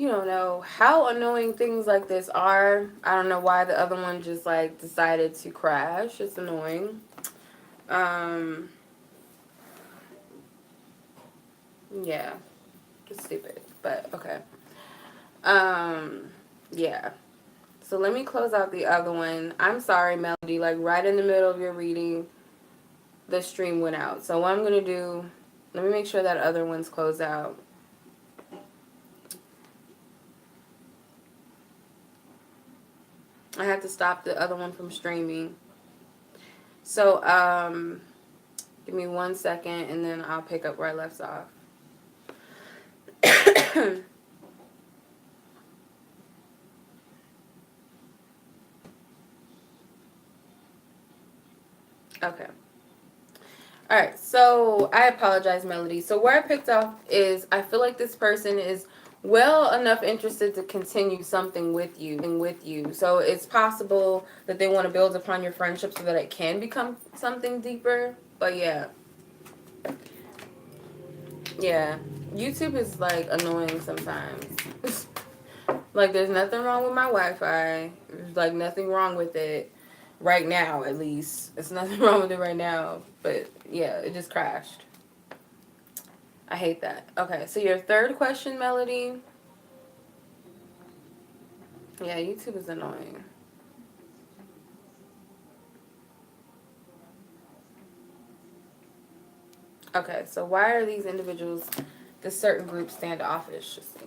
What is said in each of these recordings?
You don't know how annoying things like this are. I don't know why the other one just like decided to crash. It's annoying. Um, yeah, it's stupid, but okay. Um, yeah. So let me close out the other one. I'm sorry, Melody. Like right in the middle of your reading, the stream went out. So what I'm gonna do? Let me make sure that other one's closed out. I have to stop the other one from streaming. So give me 1 second, and then I'll pick up where I left off. Okay. All right. So I apologize, Melody. So where I picked off is I feel like this person is well enough interested to continue something with you. So it's possible that they want to build upon your friendship so that it can become something deeper. But yeah. Yeah. YouTube is like annoying sometimes. Like there's nothing wrong with my Wi-Fi. There's like nothing wrong with it. Right now, at least. It's nothing wrong with it right now. But yeah, it just crashed. I hate that. Okay, so your third question, Melody. Yeah, YouTube is annoying. Okay, so why are these individuals, this certain group, standoffish? Just see.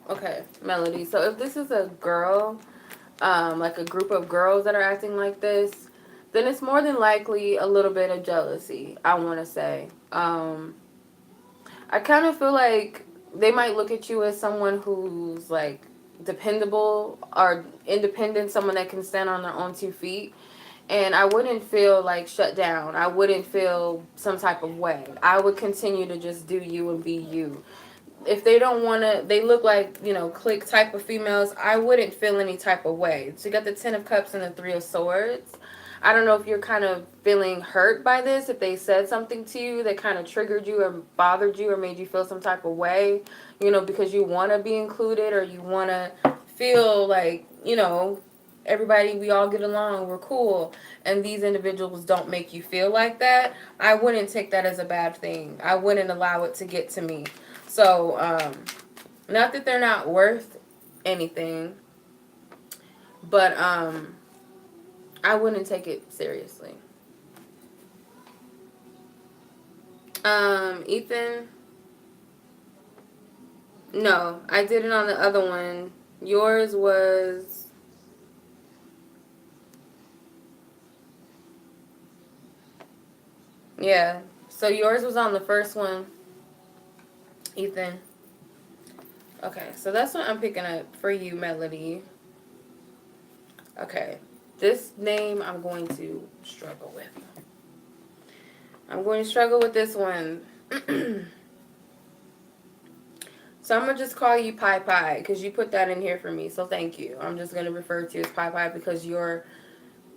Okay, Melody. So if this is a girl, like a group of girls that are acting like this, then it's more than likely a little bit of jealousy, I want to say. I kind of feel like they might look at you as someone who's like dependable or independent, someone that can stand on their own 2 feet. And I wouldn't feel like shut down. I wouldn't feel some type of way. I would continue to just do you and be you. If they don't want to, they look like, click type of females, I wouldn't feel any type of way. So you got the 10 of Cups and the 3 of Swords. I don't know if you're kind of feeling hurt by this, if they said something to you that kind of triggered you or bothered you or made you feel some type of way, because you want to be included or you want to feel like, everybody, we all get along, we're cool, and these individuals don't make you feel like that. I wouldn't take that as a bad thing. I wouldn't allow it to get to me. So, not that they're not worth anything, but I wouldn't take it seriously. Ethan, no, I did it on the other one. Yours was, yeah. So yours was on the first one, Ethan. Okay, so that's what I'm picking up for you, Melody. Okay, this name I'm going to struggle with. I'm going to struggle with this one. So I'm going to just call you Pie Pie because you put that in here for me. So thank you. I'm just going to refer to you as Pie Pie because your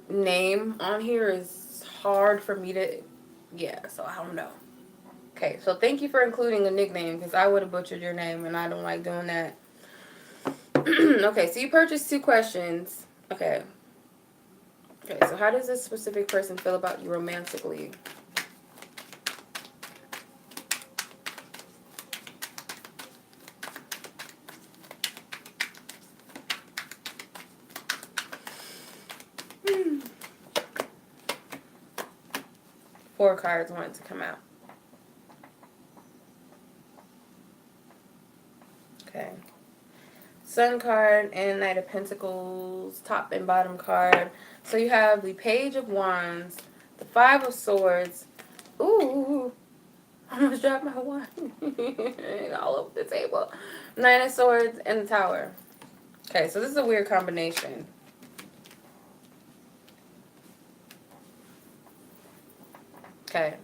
name on here is hard for me to... Yeah, so I don't know. Okay, so thank you for including a nickname because I would have butchered your name and I don't like doing that. Okay, so you purchased 2 questions. Okay. Okay, so how does this specific person feel about you romantically? 4 cards wanted to come out. Okay. Sun card and Knight of Pentacles, top and bottom card. So you have the Page of Wands, the 5 of Swords. Ooh, I almost dropped my wand all over the table. 9 of Swords and the Tower. Okay, so this is a weird combination. Okay.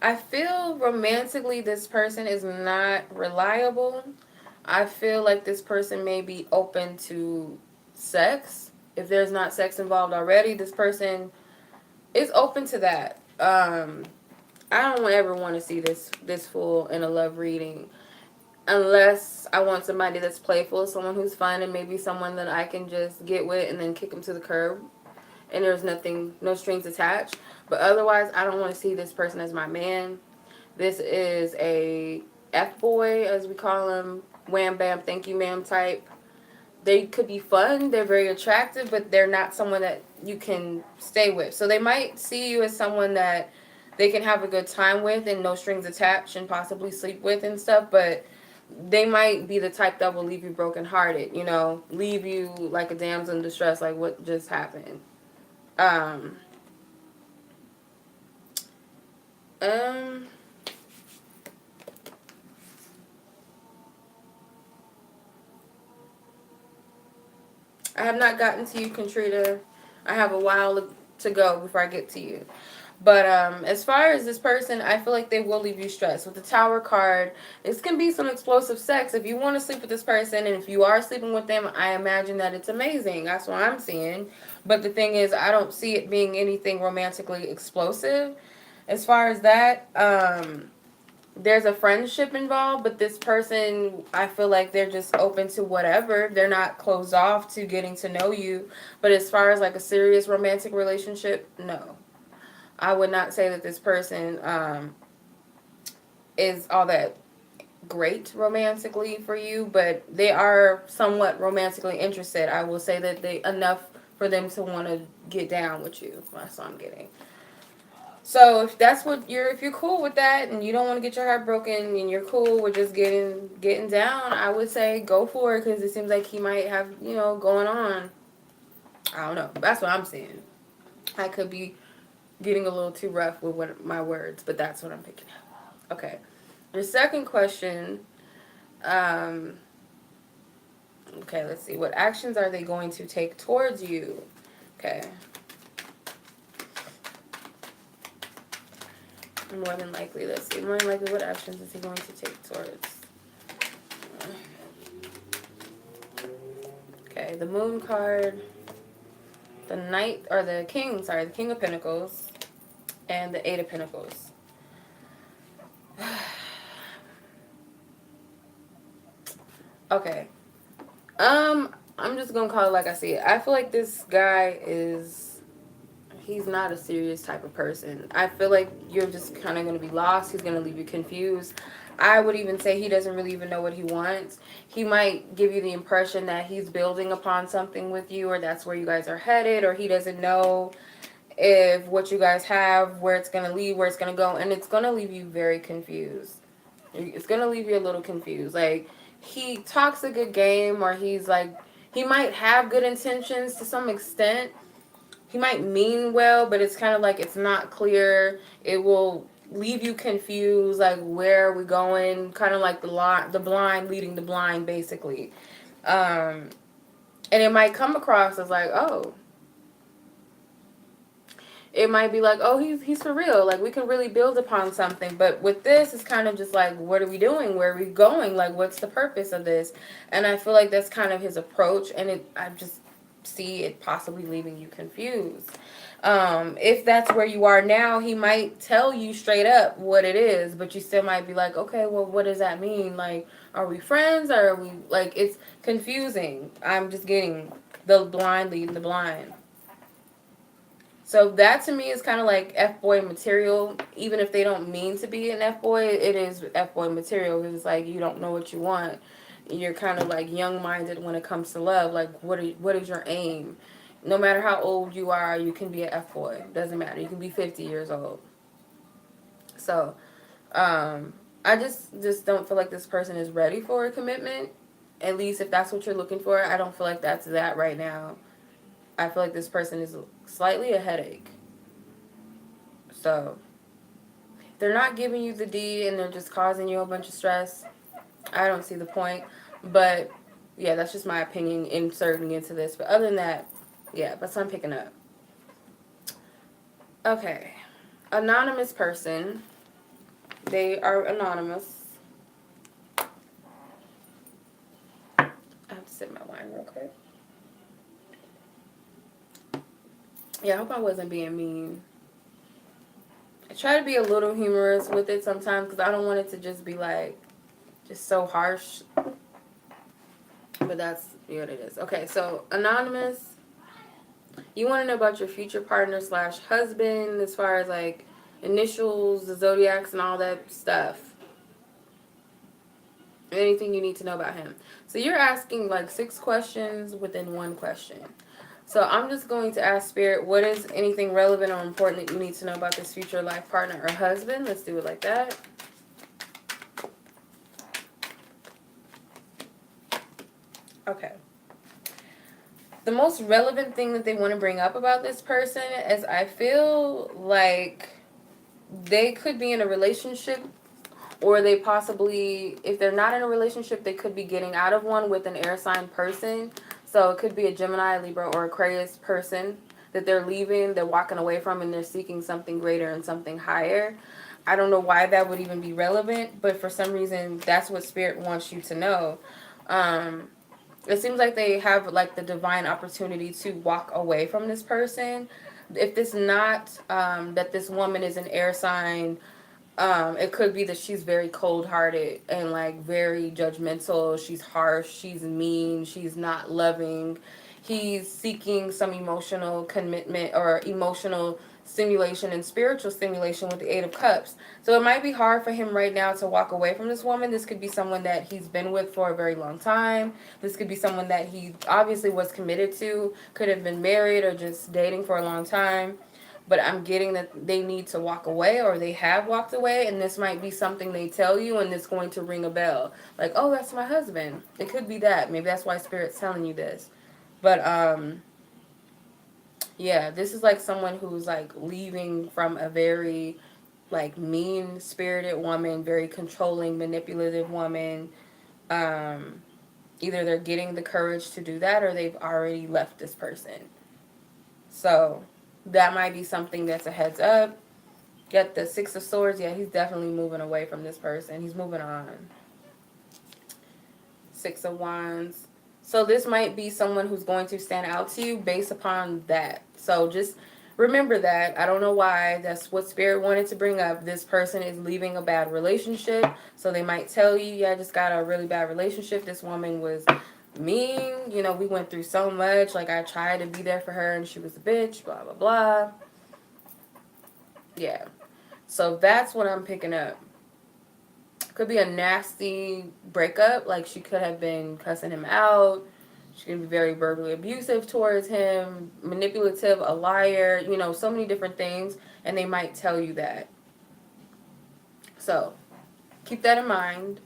I feel romantically this person is not reliable. I feel like this person may be open to sex. If there's not sex involved already, this person is open to that. I don't ever want to see this fool in a love reading unless I want somebody that's playful, someone who's fun, and maybe someone that I can just get with and then kick them to the curb and there's nothing, no strings attached. But otherwise, I don't want to see this person as my man. This is a F boy, as we call him, wham bam, thank you ma'am type. They could be fun, they're very attractive, but they're not someone that you can stay with. So they might see you as someone that they can have a good time with and no strings attached and possibly sleep with and stuff, but they might be the type that will leave you brokenhearted, you know, leave you like a damsel in distress, like what just happened. Um, um, I have not gotten to you, Katrina. I have a while to go before I get to you. But as far as this person, I feel like they will leave you stressed. With the Tower card, this can be some explosive sex. If you want to sleep with this person, and if you are sleeping with them, I imagine that it's amazing. That's what I'm seeing. But the thing is, I don't see it being anything romantically explosive. As far as that, there's a friendship involved, but this person, I feel like they're just open to whatever. They're not closed off to getting to know you. But as far as like a serious romantic relationship, no. I would not say that this person is all that great romantically for you, but they are somewhat romantically interested. I will say that they enough for them to want to get down with you. That's what I'm getting. So if that's what if you're cool with that and you don't want to get your heart broken and you're cool with just getting down, I would say go for it because it seems like he might have going on. I don't know. That's what I'm seeing. I could be getting a little too rough with my words, but that's what I'm picking up. Okay. The second question. Um, okay, let's see. What actions are they going to take towards you? Okay. More than likely, let's see. More than likely, what actions is he going to take towards? Okay, the Moon card, the Knight, or the King, sorry, the King of Pentacles, and the Eight of Pentacles. Okay. I'm just gonna call it like I see it. I feel like this guy he's not a serious type of person. I feel like you're just kind of going to be lost. He's going to leave you confused. I would even say he doesn't really even know what he wants. He might give you the impression that he's building upon something with you, or that's where you guys are headed, or he doesn't know if what you guys have, where it's going to lead, where it's going to go, and it's going to leave you very confused. It's going to leave you a little confused. Like, he talks a good game, or he might have good intentions to some extent. He might mean well, but it's kind of like it's not clear. It will leave you confused, like where are we going? Kind of like the blind leading the blind, basically. And it might come across as like, oh, it might be like, oh, he's for real. Like we can really build upon something. But with this, it's kind of just like, what are we doing? Where are we going? Like, what's the purpose of this? And I feel like that's kind of his approach. And I just see it possibly leaving you confused. If that's where you are now, he might tell you straight up what it is, but you still might be like, okay, well, what does that mean? Like, are we friends or are we, like, it's confusing. I'm just getting the blind leading the blind. So that to me is kind of like F-boy material. Even if they don't mean to be an F-boy, it is F-boy material. Because it's like you don't know what you want. You're kind of like young-minded when it comes to love. Like, what is your aim? No matter how old you are, you can be an F-boy. Doesn't matter. You can be 50 years old. So, I just don't feel like this person is ready for a commitment. At least if that's what you're looking for, I don't feel like that's that right now. I feel like this person is slightly a headache. So, if they're not giving you the D and they're just causing you a bunch of stress, I don't see the point. But, yeah, that's just my opinion inserting into this. But other than that, yeah, that's what I'm picking up. Okay. Anonymous person. They are anonymous. I have to sip my wine real quick. Yeah, I hope I wasn't being mean. I try to be a little humorous with it sometimes because I don't want it to just be like, just so harsh. But that's what it is. Okay, so anonymous, you want to know about your future partner slash husband as far as like initials, the zodiacs, and all that stuff. Anything you need to know about him. So you're asking like 6 questions within one question. So I'm just going to ask Spirit, what is anything relevant or important that you need to know about this future life partner or husband? Let's do it like that. Okay. The most relevant thing that they want to bring up about this person is I feel like they could be in a relationship, or they possibly, if they're not in a relationship, they could be getting out of one with an air sign person. So it could be a Gemini, Libra, or Aquarius person that they're leaving, they're walking away from, and they're seeking something greater and something higher. I don't know why that would even be relevant, but for some reason, that's what Spirit wants you to know. It seems like they have like the divine opportunity to walk away from this person. If it's not that this woman is an air sign, it could be that she's very cold hearted and like very judgmental. She's harsh, she's mean, she's not loving. He's seeking some emotional commitment or emotional stimulation and spiritual stimulation with the 8 of Cups. So it might be hard for him right now to walk away from this woman. This could be someone that he's been with for a very long time. This could be someone that he obviously was committed to, could have been married or just dating for a long time. But I'm getting that they need to walk away, or they have walked away, and this might be something they tell you and it's going to ring a bell. Like, oh, that's my husband. It could be that. Maybe that's why Spirit's telling you this. But yeah, this is like someone who's like leaving from a very like mean spirited woman, very controlling, manipulative woman. Um Either they're getting the courage to do that, or they've already left this person. So that might be something that's a heads up. Get the 6 of Swords. Yeah, he's definitely moving away from this person. He's moving on. 6 of Wands. So this might be someone who's going to stand out to you based upon that. So just remember that. I don't know why. That's what Spirit wanted to bring up. This person is leaving a bad relationship. So they might tell you, yeah, I just got a really bad relationship. This woman was mean. You know, we went through so much. Like, I tried to be there for her and she was a bitch. Blah, blah, blah. Yeah. So that's what I'm picking up. Could be a nasty breakup. Like, she could have been cussing him out. She can be very verbally abusive towards him, manipulative, a liar, you know, so many different things. And they might tell you that. So keep that in mind.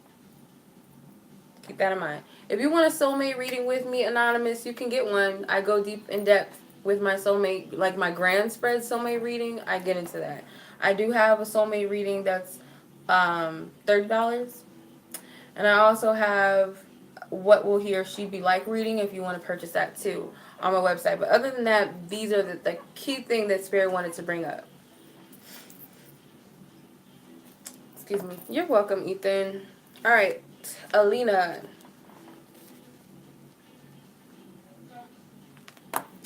Keep that in mind. If you want a soulmate reading with me, Anonymous, you can get one. I go deep in depth with my soulmate, like my grand spread soulmate reading. I get into that. I do have a soulmate reading that's $30. And I also have what will he or she be like reading if you want to purchase that too on my website. But other than that, these are the key thing that Spirit wanted to bring up. Excuse me. You're welcome, Ethan. All right, Alina.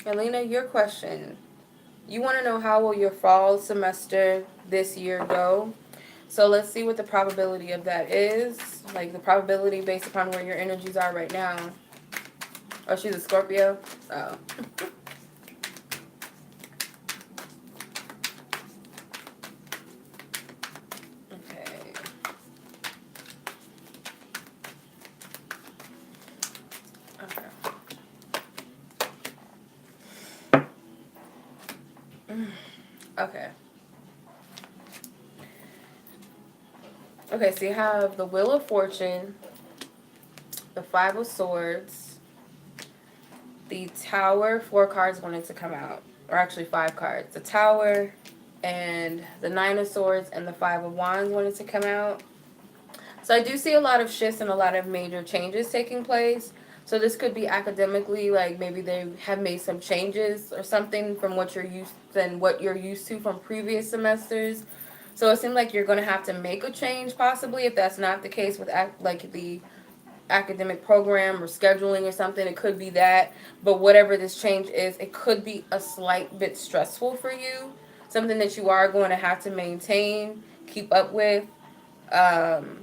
Alina, your question. You want to know how will your fall semester this year go? So let's see what the probability of that is. Like the probability based upon where your energies are right now. Oh, she's a Scorpio? Oh. Okay. Okay. Okay. Okay, so you have the Wheel of Fortune, the 5 of Swords, the Tower. 4 cards wanted to come out, or actually 5 cards. The Tower and the 9 of Swords and the 5 of Wands wanted to come out. So I do see a lot of shifts and a lot of major changes taking place. So this could be academically, like maybe they have made some changes or something from what you're used to from previous semesters. So it seems like you're going to have to make a change, possibly, if that's not the case with like the academic program or scheduling or something. It could be that. But whatever this change is, it could be a slight bit stressful for you. Something that you are going to have to maintain, keep up with. Um,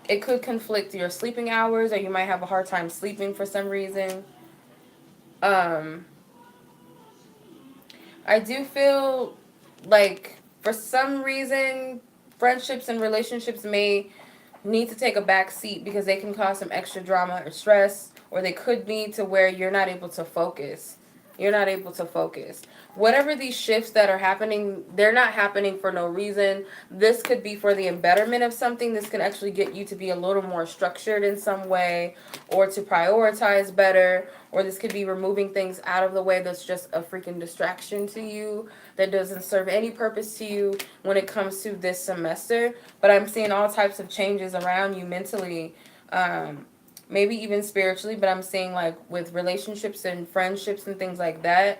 it could conflict your sleeping hours, or you might have a hard time sleeping for some reason. Um, I do feel like for some reason, friendships and relationships may need to take a back seat because they can cause some extra drama or stress, or they could need to where you're not able to focus. You're not able to focus. Whatever these shifts that are happening, they're not happening for no reason. This could be for the betterment of something. This can actually get you to be a little more structured in some way, or to prioritize better, or this could be removing things out of the way that's just a freaking distraction to you, that doesn't serve any purpose to you when it comes to this semester. But I'm seeing all types of changes around you mentally, maybe even spiritually, but I'm seeing like with relationships and friendships and things like that,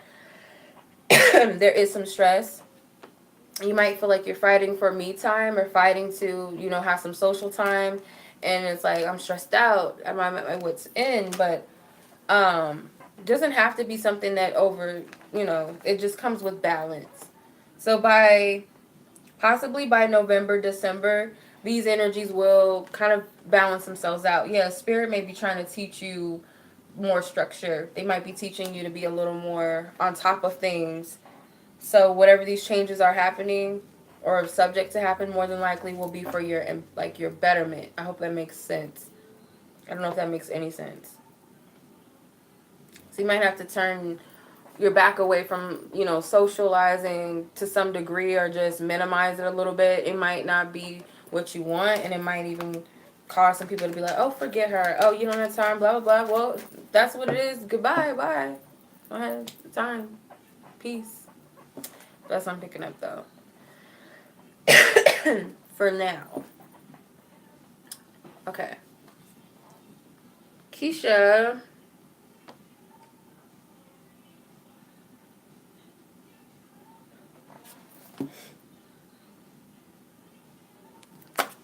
there is some stress. You might feel like you're fighting for me time, or fighting to, have some social time, and it's like I'm stressed out, I'm at my wits end. But doesn't have to be something that it just comes with balance. So possibly by November, December, these energies will kind of balance themselves out. Yeah, spirit may be trying to teach you more structure. They might be teaching you to be a little more on top of things. So whatever these changes are happening or subject to happen, more than likely will be for your betterment. I hope that makes sense. I don't know if that makes any sense. So you might have to turn your back away from, socializing to some degree, or just minimize it a little bit. It might not be what you want, and it might even cause some people to be like, oh, forget her. Oh, you don't have time, blah, blah, blah. Well, that's what it is. Goodbye, bye. Don't have time. Peace. That's what I'm picking up, though. For now. Okay. Keisha.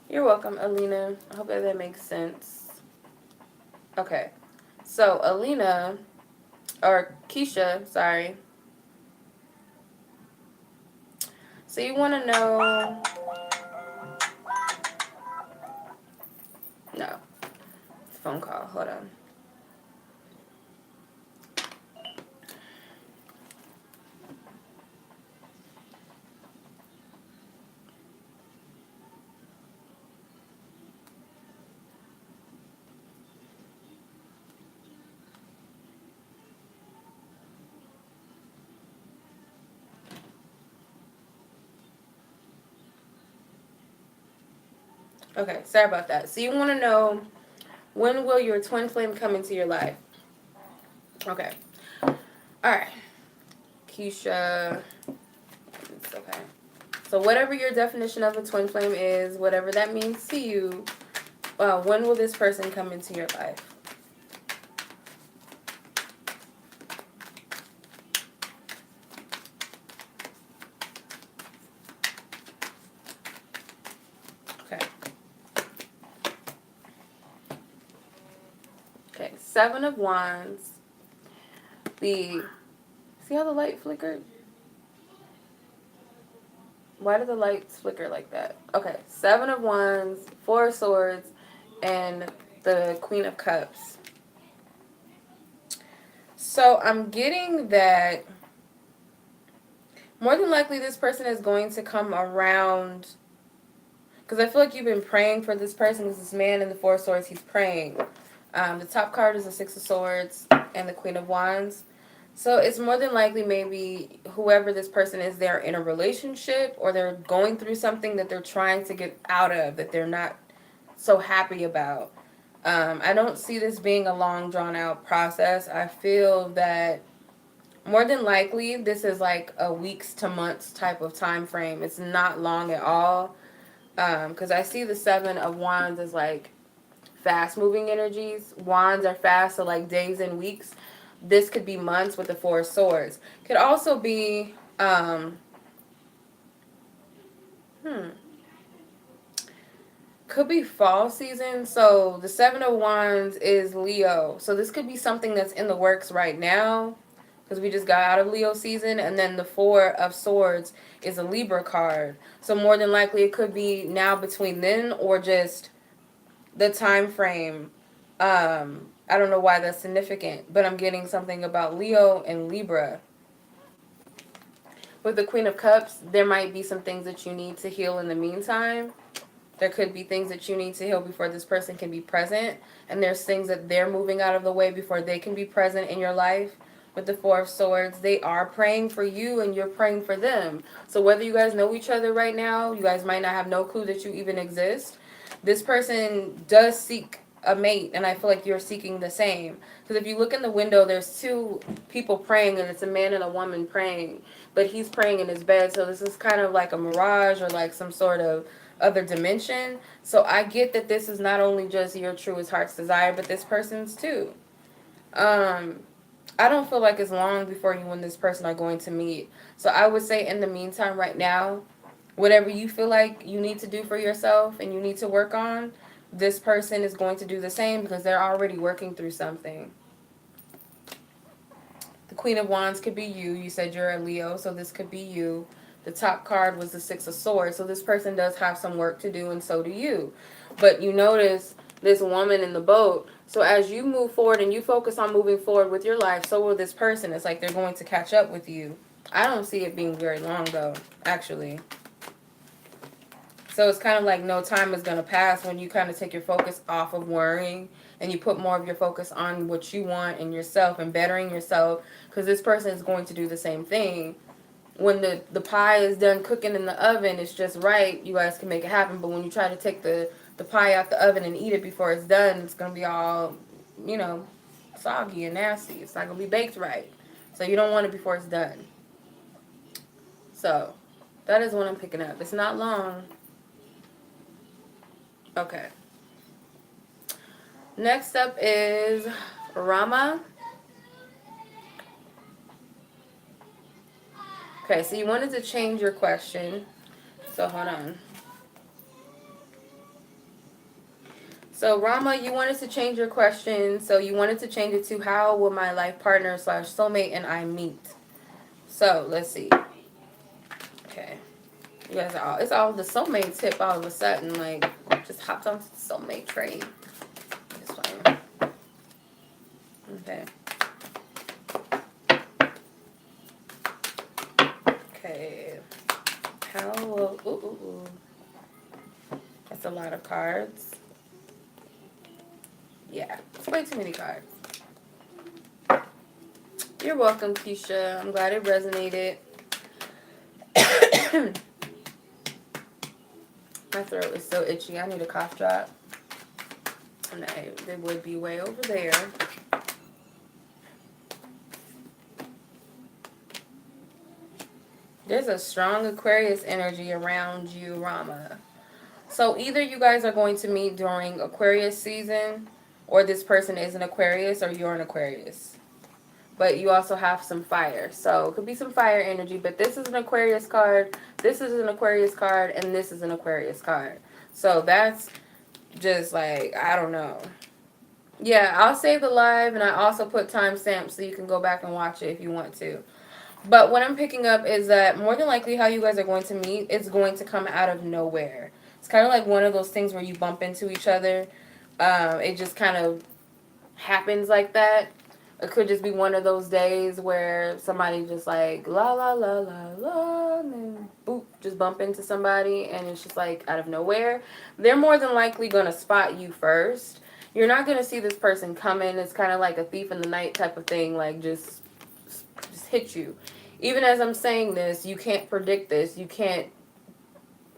You're welcome, Alina. I hope that makes sense. Okay. So, Alina, or Keisha, sorry. So, you want to know. No. It's a phone call. Hold on. Okay, sorry about that. So, you want to know, when will your twin flame come into your life? Okay. All right. Keisha. It's okay. So, whatever your definition of a twin flame is, whatever that means to you, when will this person come into your life? Okay. Okay. 7 of Wands. See how the light flickered? Why did the lights flicker like that? Okay. 7 of Wands, 4 of Swords, and the Queen of Cups. So I'm getting that more than likely this person is going to come around, because I feel like you've been praying for this person, because this man in the 4 of Swords, he's praying. The top card is the 6 of Swords and the Queen of Wands. So it's more than likely maybe whoever this person is, they're in a relationship, or they're going through something that they're trying to get out of, that they're not so happy about. I don't see this being a long, drawn out process. I feel that more than likely this is like a weeks to months type of time frame. It's not long at all. Because I see the 7 of Wands as like fast moving energies. Wands are fast, so like days and weeks. This could be months with the 4 of Swords. Could also be, Could be fall season. So the Seven of Wands is Leo. So this could be something that's in the works right now because we just got out of Leo season. And then the Four of Swords is a Libra card. So more than likely it could be now between then or just the time frame. I don't know why that's significant, but I'm getting something about Leo and Libra. With the Queen of Cups, there might be some things that you need to heal in the meantime. There could be things that you need to heal before this person can be present. And there's things that they're moving out of the way before they can be present in your life. With the Four of Swords, they are praying for you and you're praying for them. So whether you guys know each other right now, you guys might not have no clue that you even exist. This person does seek a mate, and I feel like you're seeking the same. Because if you look in the window, there's two people praying, and it's a man and a woman praying. But he's praying in his bed, so this is kind of like a mirage or like some sort of other dimension. So I get that this is not only just your truest heart's desire, but this person's too. I don't feel like it's long before you and this person are going to meet. So I would say in the meantime right now, whatever you feel like you need to do for yourself and you need to work on, this person is going to do the same because they're already working through something. The Queen of Wands could be you. You said you're a Leo, so this could be you. The top card was the Six of Swords, so this person does have some work to do, and so do you. But you notice this woman in the boat. So as you move forward and you focus on moving forward with your life, so will this person. It's like they're going to catch up with you. I don't see it being very long, though, actually. So it's kind of like no time is going to pass when you kind of take your focus off of worrying and you put more of your focus on what you want and yourself and bettering yourself, because this person is going to do the same thing. When the pie is done cooking in the oven, it's just right. You guys can make it happen. But when you try to take the pie out the oven and eat it before it's done, it's going to be all, you know, soggy and nasty. It's not going to be baked right. So you don't want it before it's done. So that is what I'm picking up. It's not long. Okay. Next up is Rama. Okay, so you wanted to change your question. So hold on. So Rama, you wanted to change your question. So you wanted to change it to how will my life partner / soulmate and I meet? So let's see. Okay. You guys are all, it's all the soulmate tip all of a sudden. Like, just hopped onto the soulmate train. Just playing. Okay. Okay. How will... That's a lot of cards. Yeah. It's way too many cards. You're welcome, Keisha. I'm glad it resonated. My throat is so itchy. I need a cough drop. And they would be way over there. There's a strong Aquarius energy around you, Rama. So either you guys are going to meet during Aquarius season, or this person is an Aquarius, or you're an Aquarius. But you also have some fire. So it could be some fire energy, but this is an Aquarius card, this is an Aquarius card, and this is an Aquarius card. So that's just like, I don't know. Yeah, I'll save the live, and I also put timestamps so you can go back and watch it if you want to. But what I'm picking up is that more than likely how you guys are going to meet is going to come out of nowhere. It's kind of like one of those things where you bump into each other. It just kind of happens like that. It could just be one of those days where somebody just like la la la la la, and then boop, just bump into somebody, and it's just like out of nowhere. They're more than likely going to spot you first. You're not going to see this person coming. It's kind of like a thief in the night type of thing, like just hit you. Even as I'm saying this, you can't predict this. You can't,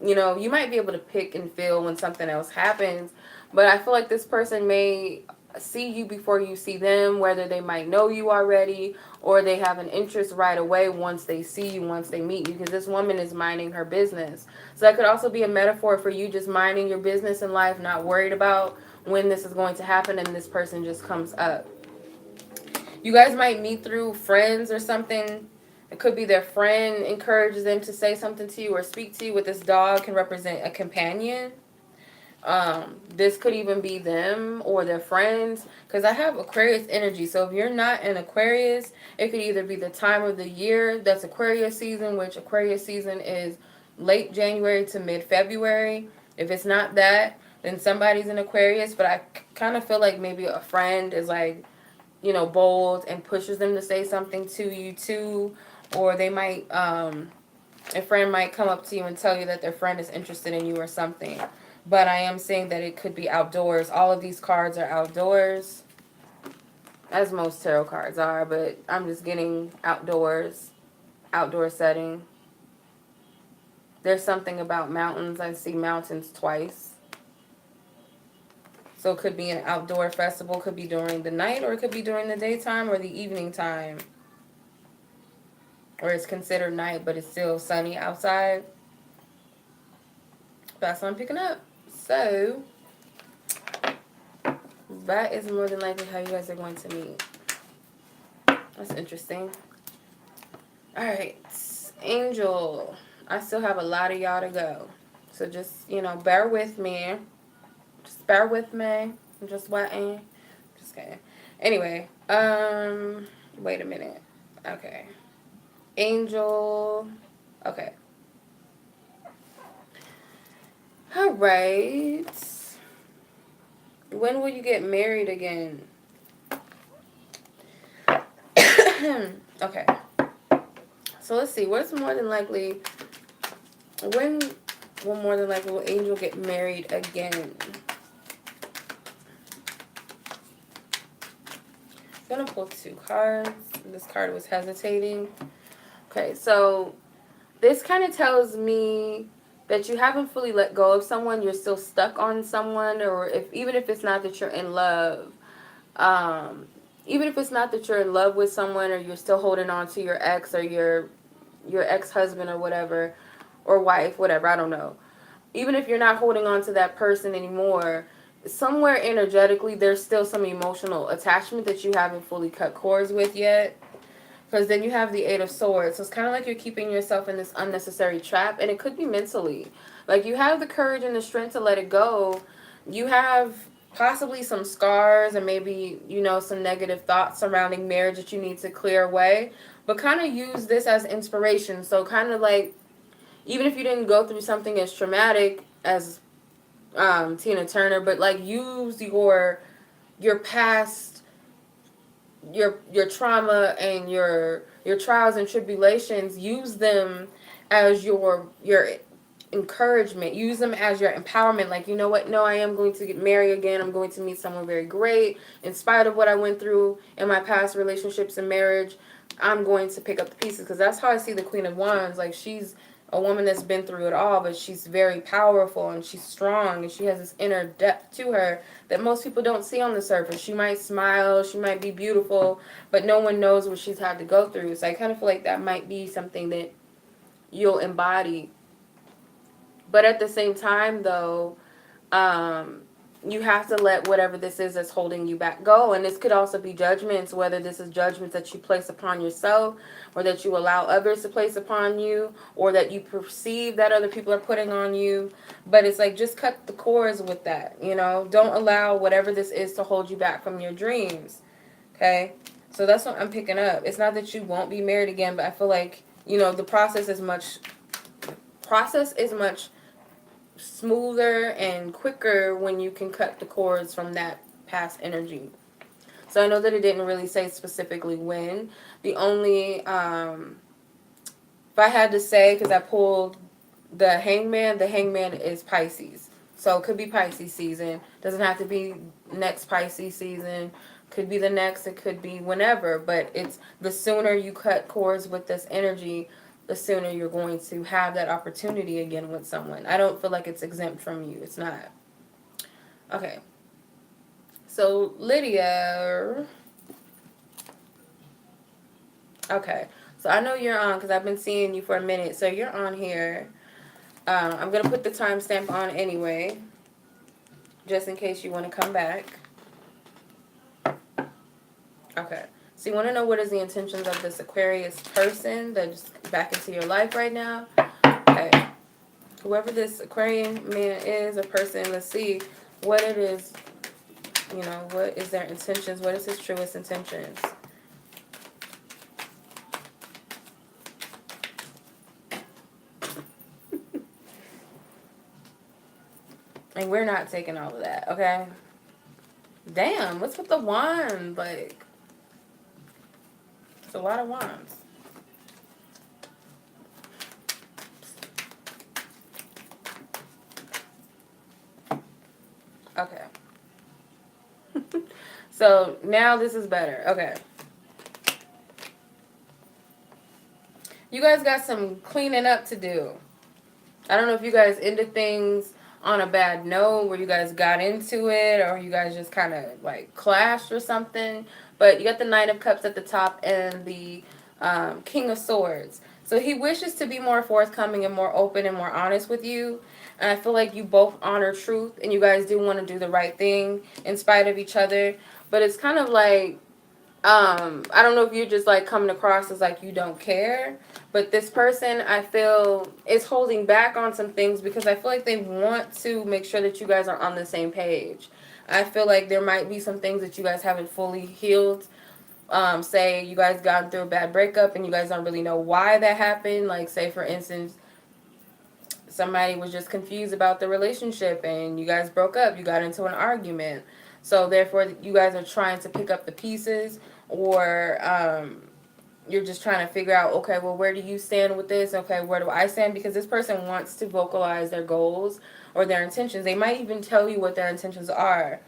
you might be able to pick and feel when something else happens, but I feel like this person may see you before you see them, whether they might know you already or they have an interest right away once they see you, once they meet you, because this woman is minding her business. So that could also be a metaphor for you just minding your business in life, not worried about when this is going to happen, and this person just comes up. You guys might meet through friends or something. It could be their friend encourages them to say something to you or speak to you. With this dog can represent a companion. This could even be them or their friends, because I have Aquarius energy. So if you're not an Aquarius, it could either be the time of the year that's Aquarius season, which Aquarius season is late January to mid-February. If it's not that, then somebody's an Aquarius. But I kind of feel like maybe a friend is like, bold and pushes them to say something to you too. Or they might, a friend might come up to you and tell you that their friend is interested in you or something. But I am saying that it could be outdoors. All of these cards are outdoors, as most tarot cards are, but I'm just getting outdoors, outdoor setting. There's something about mountains. I see mountains twice. So it could be an outdoor festival, could be during the night, or it could be during the daytime or the evening time. Or it's considered night, but it's still sunny outside. That's what I'm picking up. So, that is more than likely how you guys are going to meet. That's interesting. Alright, Angel. I still have a lot of y'all to go. So just, bear with me. Just bear with me. I'm just waiting. Just kidding. Anyway, wait a minute. Okay. Angel. Okay. Alright. When will you get married again? Okay. So let's see. What's more than likely? When will more than likely will Angel get married again? I'm gonna pull 2 cards. This card was hesitating. Okay, so this kind of tells me that you haven't fully let go of someone. You're still stuck on someone, or even if it's not that you're in love. Even if it's not that you're in love with someone, or you're still holding on to your ex or your ex-husband or whatever, or wife, whatever, I don't know. Even if you're not holding on to that person anymore, somewhere energetically there's still some emotional attachment that you haven't fully cut cords with yet. Because then you have the 8 of Swords. So it's kind of like you're keeping yourself in this unnecessary trap. And it could be mentally. Like, you have the courage and the strength to let it go. You have possibly some scars and maybe, some negative thoughts surrounding marriage that you need to clear away. But kind of use this as inspiration. So kind of like, even if you didn't go through something as traumatic as Tina Turner, but like use your past, your trauma and your trials and tribulations, use them as your encouragement, use them as your empowerment. Like, you know what, no, I am going to get married again, I'm going to meet someone very great. In spite of what I went through in my past relationships and marriage, I'm going to pick up the pieces. Because that's how I see the Queen of Wands. Like, she's a woman that's been through it all, but she's very powerful and she's strong and she has this inner depth to her that most people don't see on the surface. She might smile, she might be beautiful, but no one knows what she's had to go through. So I kind of feel like that might be something that you'll embody. But at the same time, though, you have to let whatever this is that's holding you back go. And this could also be judgments, whether this is judgments that you place upon yourself or that you allow others to place upon you or that you perceive that other people are putting on you. But it's like, just cut the cords with that, Don't allow whatever this is to hold you back from your dreams, okay? So that's what I'm picking up. It's not that you won't be married again, but I feel like, the process is much smoother and quicker when you can cut the cords from that past energy. So I know that it didn't really say specifically when. The only, if I had to say, because I pulled the Hangman is Pisces. So it could be Pisces season. Doesn't have to be next Pisces season. Could be the next. It could be whenever. But it's the sooner you cut cords with this energy, the sooner you're going to have that opportunity again with someone. I don't feel like it's exempt from you. It's not. Okay. So, Lydia. Okay. So, I know you're on because I've been seeing you for a minute. So, you're on here. I'm going to put the timestamp on anyway, just in case you want to come back. Okay. So you want to know what is the intentions of this Aquarius person that's back into your life right now? Okay. whoever this Aquarian man is, a person, let's see what it is, what is their intentions, what is his truest intentions. And we're not taking all of that, okay? Damn, what's with the wand? Like, it's a lot of wands. Okay. So now this is better. Okay. You guys got some cleaning up to do. I don't know if you guys ended things on a bad note where you guys got into it or you guys just kind of like clashed or something. But you got the Knight of Cups at the top and the King of Swords. So he wishes to be more forthcoming and more open and more honest with you. And I feel like you both honor truth and you guys do want to do the right thing in spite of each other. But it's kind of like, I don't know if you're just like coming across as like you don't care, but this person I feel is holding back on some things because I feel like they want to make sure that you guys are on the same page. I feel like there might be some things that you guys haven't fully healed. Say you guys got through a bad breakup and you guys don't really know why that happened. Like say for instance, somebody was just confused about the relationship and you guys broke up, you got into an argument. So therefore you guys are trying to pick up the pieces or you're just trying to figure out, okay, well, where do you stand with this? Okay, where do I stand? Because this person wants to vocalize their goals or their intentions. They might even tell you what their intentions are,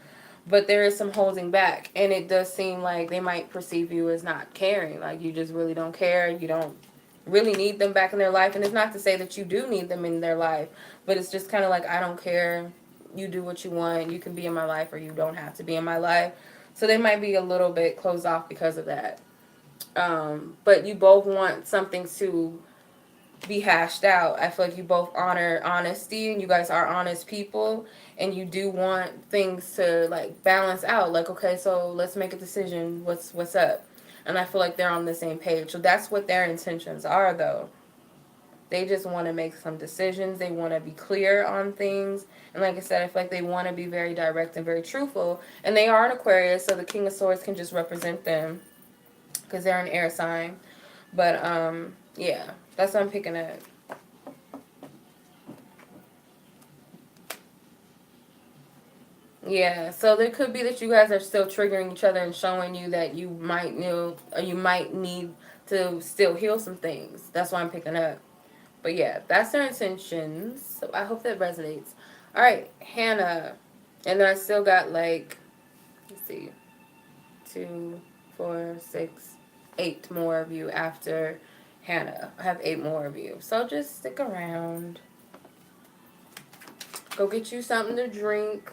but there is some holding back. And it does seem like they might perceive you as not caring. Like you just really don't care. You don't really need them back in their life. And it's not to say that you do need them in their life, but it's just kind of like, I don't care. You do what you want. You can be in my life or you don't have to be in my life. So they might be a little bit closed off because of that. But you both want something to be hashed out. I feel like you both honor honesty and you guys are honest people and you do want things to like balance out. Like, okay, so let's make a decision. What's up? And I feel like they're on the same page. So that's what their intentions are though. They just want to make some decisions. They want to be clear on things. And like I said, I feel like they want to be very direct and very truthful. And they are an Aquarius, so the King of Swords can just represent them because they're an air sign. But yeah, that's what I'm picking up. Yeah, so there could be that you guys are still triggering each other and showing you that you might know or you might need to still heal some things. That's why I'm picking up. But yeah, that's their intentions. So I hope that resonates. All right, Hannah. And then I still got like, let's see, 2, 4, 6, 8 more of you after Hannah. I have 8 more of you. So just stick around. Go get you something to drink.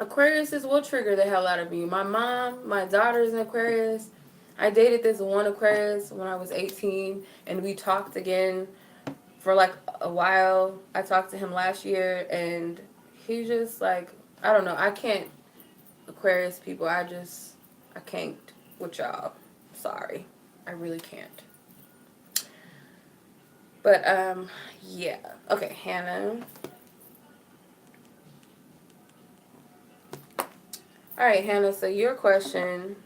Aquariuses will trigger the hell out of you. My mom, my daughter's an Aquarius. I dated this one Aquarius when I was 18, and we talked again for like a while. I talked to him last year, and he just like, I don't know. I can't, Aquarius people, I can't with y'all. Sorry. I really can't. But, yeah. Okay, Hannah. All right, Hannah, so your question.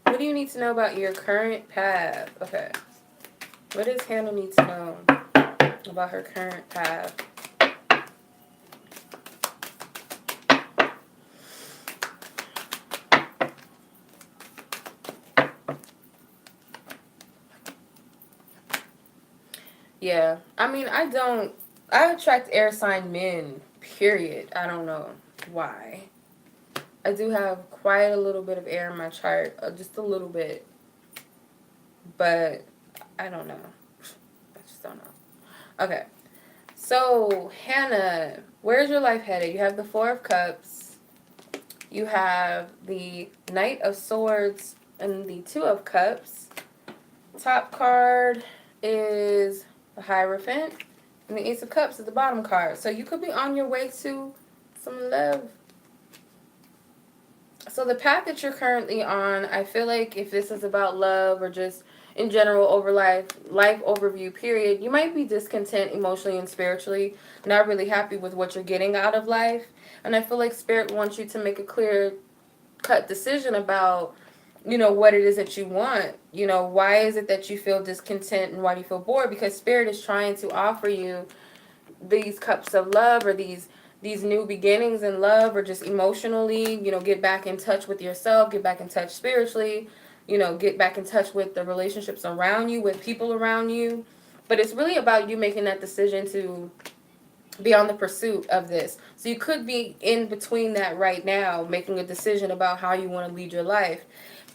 What do you need to know about your current path? Okay. What does Hannah need to know about her current path? Yeah. I mean, I attract air sign men, period. I don't know why. I do have quite a little bit of air in my chart, just a little bit. But I don't know. I just don't know. Okay. So, Hannah, where's your life headed? You have the 4 of Cups. You have the Knight of Swords and the 2 of Cups. Top card is the Hierophant. And the Ace of Cups is the bottom card. So you could be on your way to some love. So the path that you're currently on, I feel like if this is about love or just in general over life overview period, you might be discontent emotionally and spiritually, not really happy with what you're getting out of life. And I feel like spirit wants you to make a clear cut decision about, what it is that you want. Why is it that you feel discontent and why do you feel bored? Because spirit is trying to offer you these cups of love, or these new beginnings in love, or just emotionally, get back in touch with yourself, get back in touch spiritually, get back in touch with the relationships around you, with people around you. But it's really about you making that decision to be on the pursuit of this. So you could be in between that right now, making a decision about how you want to lead your life.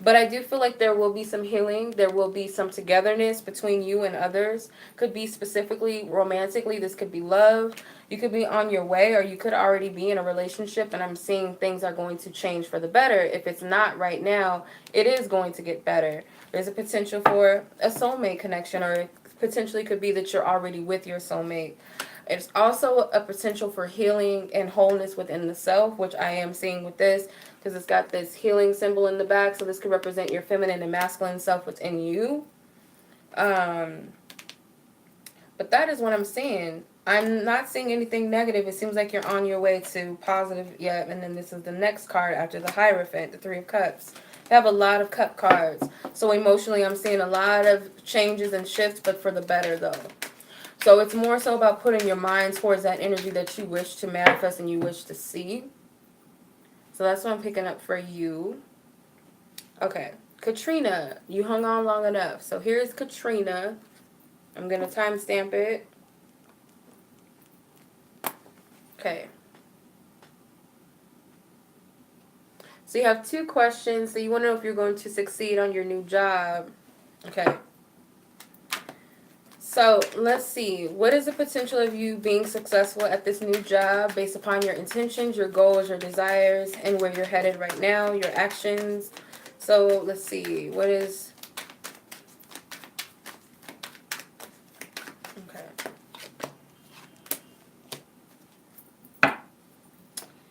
But I do feel like there will be some healing. There will be some togetherness between you and others. Could be specifically romantically. This could be love. You could be on your way, or you could already be in a relationship, and I'm seeing things are going to change for the better. If it's not right now, it is going to get better. There's a potential for a soulmate connection, or it potentially could be that you're already with your soulmate. It's also a potential for healing and wholeness within the self, which I am seeing with this, because it's got this healing symbol in the back. So this could represent your feminine and masculine self within you. Um, but that is what I'm seeing. I'm not seeing anything negative. It seems like you're on your way to positive. Yeah, and then this is the next card after the Hierophant, the Three of Cups. You have a lot of cup cards. So emotionally, I'm seeing a lot of changes and shifts, but for the better, though. So it's more so about putting your mind towards that energy that you wish to manifest and you wish to see. So that's what I'm picking up for you. Okay. Katrina, you hung on long enough. So here's Katrina. I'm going to timestamp it. Okay. So you have 2 questions. So you want to know if you're going to succeed on your new job. Okay. So let's see. What is the potential of you being successful at this new job based upon your intentions, your goals, your desires, and where you're headed right now, your actions? So let's see. What is... Okay.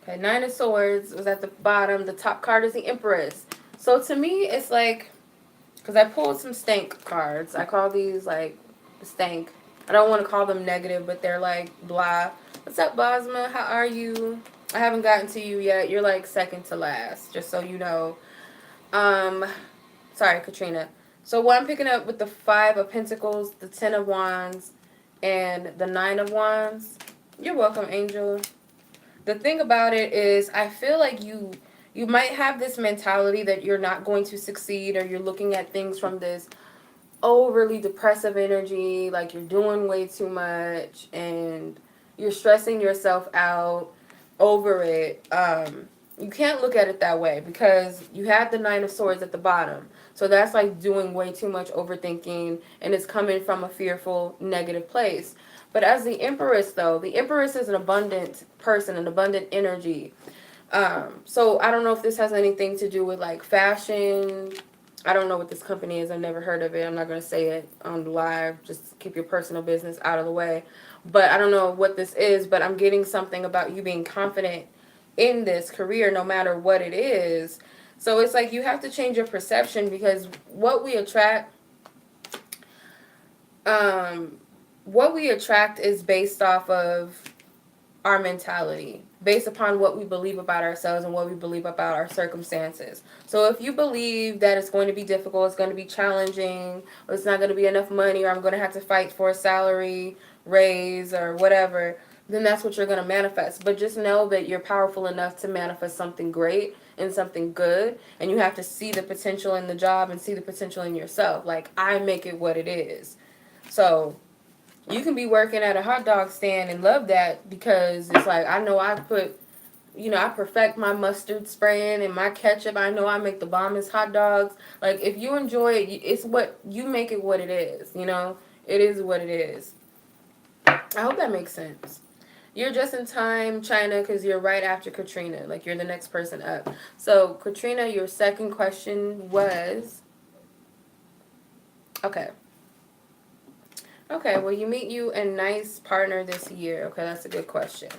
Okay, 9 of Swords was at the bottom. The top card is the Empress. So to me, it's like... Because I pulled some stank cards. I call these like stank. I don't want to call them negative, but they're like blah. What's up, Basma? How are you? I haven't gotten to you yet. You're like second to last, just so you know. Sorry, Katrina. So what I'm picking up with the 5 of Pentacles, the 10 of Wands, and the 9 of Wands. You're welcome, Angel. The thing about it is, I feel like you might have this mentality that you're not going to succeed, or you're looking at things from this overly depressive energy, like you're doing way too much and you're stressing yourself out over it. You can't look at it that way, because you have the 9 of Swords at the bottom. So that's like doing way too much overthinking, and it's coming from a fearful, negative place. But as the Empress, though, the Empress is an abundant person, an abundant energy. So I don't know if this has anything to do with like fashion. I don't know what this company is. I've never heard of it. I'm not going to say it on the live. Just keep your personal business out of the way. But I don't know what this is, but I'm getting something about you being confident in this career, no matter what it is. So it's like you have to change your perception, because what we attract is based off of our mentality, based upon what we believe about ourselves and what we believe about our circumstances. So if you believe that it's going to be difficult, it's going to be challenging, or it's not going to be enough money, or I'm going to have to fight for a salary raise or whatever, then that's what you're going to manifest. But just know that you're powerful enough to manifest something great and something good, and you have to see the potential in the job and see the potential in yourself. Like, I make it what it is. So you can be working at a hot dog stand and love that, because it's like, I know I perfect my mustard spraying and my ketchup. I know I make the bombest hot dogs. Like, if you enjoy it, it's what you make it what it is, It is what it is. I hope that makes sense. You're just in time, China, because you're right after Katrina. Like, you're the next person up. So, Katrina, your second question was... Okay. Okay, will you meet you a nice partner this year? Okay, that's a good question.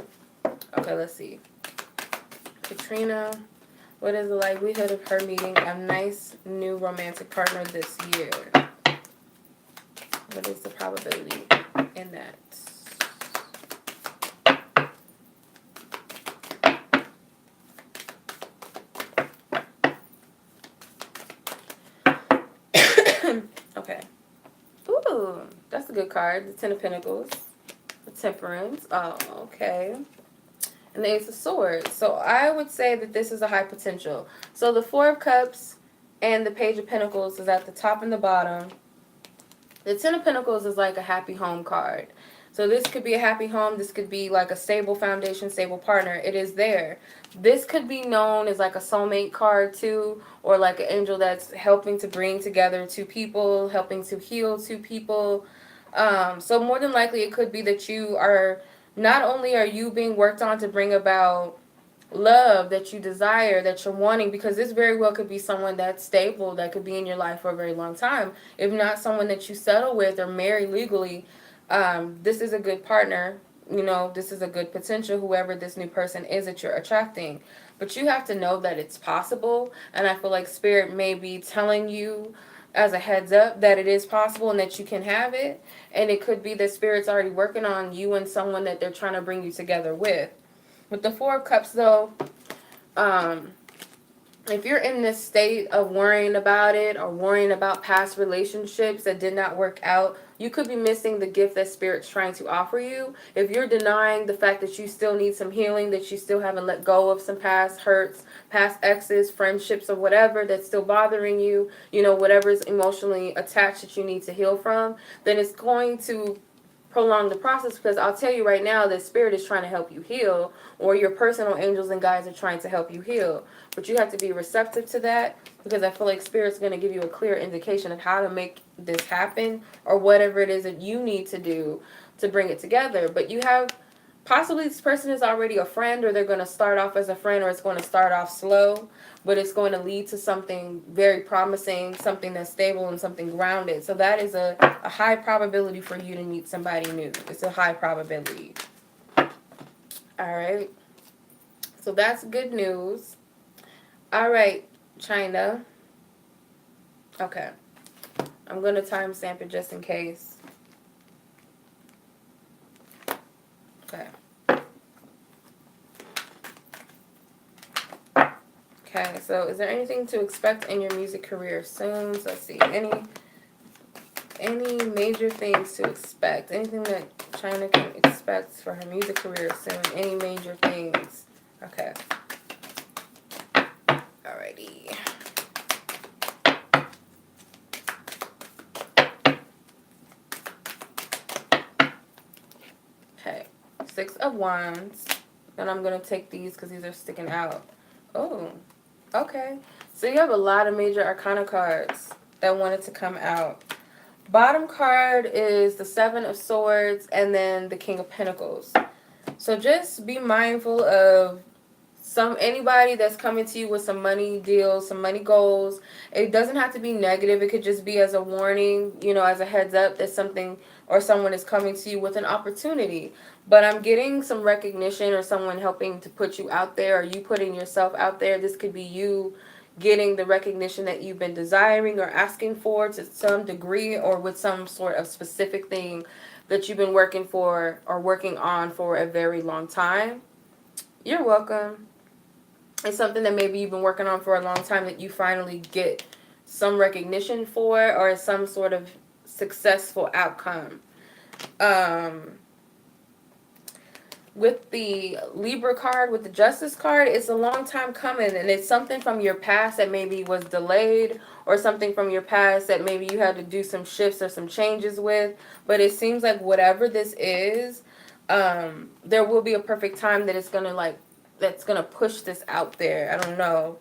Okay, let's see. Katrina, What is the likelihood of her meeting a nice new romantic partner this year? What is the probability in that? Okay. Ooh, that's a good card. The Ten of Pentacles. The Temperance. Oh, okay. And the Ace of Swords. So I would say that this is a high potential. So the Four of Cups and the Page of Pentacles is at the top and the bottom. The Ten of Pentacles is like a happy home card. So this could be a happy home. This could be like a stable foundation, stable partner. It is there. This could be known as like a soulmate card too, or like an angel that's helping to bring together two people, helping to heal two people. So more than likely it could be that you are, not only are you being worked on to bring about love that you desire, that you're wanting, because this very well could be someone that's stable, that could be in your life for a very long time. If not someone that you settle with or marry legally, this is a good partner. You know, this is a good potential, whoever this new person is that you're attracting. But you have to know that it's possible, and I feel like Spirit may be telling you as a heads up that it is possible and that you can have it. And it could be that Spirit's already working on you and someone that they're trying to bring you together with. With the Four of Cups, though, um, if you're in this state of worrying about it or worrying about past relationships that did not work out, you could be missing the gift that Spirit's trying to offer you. If you're denying the fact that you still need some healing, that you still haven't let go of some past hurts, past exes, friendships, or whatever that's still bothering you, you know, whatever's emotionally attached that you need to heal from, then it's going to prolong the process, because I'll tell you right now that Spirit is trying to help you heal, or your personal angels and guides are trying to help you heal. But you have to be receptive to that, because I feel like Spirit's going to give you a clear indication of how to make this happen, or whatever it is that you need to do to bring it together. But you have, possibly this person is already a friend, or they're going to start off as a friend, or it's going to start off slow, but it's going to lead to something very promising, something that's stable and something grounded. So that is a high probability for you to meet somebody new. It's a high probability. All right. So that's good news. All right, China. Okay. I'm going to timestamp it just in case. Okay. Okay, so is there anything to expect in your music career soon? So let's see. Any major things to expect? Anything that China can expect for her music career soon? Any major things? Okay. Alrighty. Okay. Six of Wands. And I'm going to take these because these are sticking out. Oh, okay. So you have a lot of major arcana cards that wanted to come out. Bottom card is the Seven of Swords and then the King of Pentacles. So just be mindful of anybody that's coming to you with some money deals, some money goals. It doesn't have to be negative. It could just be as a warning, you know, as a heads up that something or someone is coming to you with an opportunity. But I'm getting some recognition, or someone helping to put you out there, or you putting yourself out there. This could be you getting the recognition that you've been desiring or asking for to some degree, or with some sort of specific thing that you've been working for or working on for a very long time. You're welcome. It's something that maybe you've been working on for a long time that you finally get some recognition for, or some sort of successful outcome. With the Libra card, with the Justice card, it's a long time coming, and it's something from your past that maybe was delayed, or something from your past that maybe you had to do some shifts or some changes with. But it seems like whatever this is, there will be a perfect time that it's gonna that's gonna push this out there. I don't know.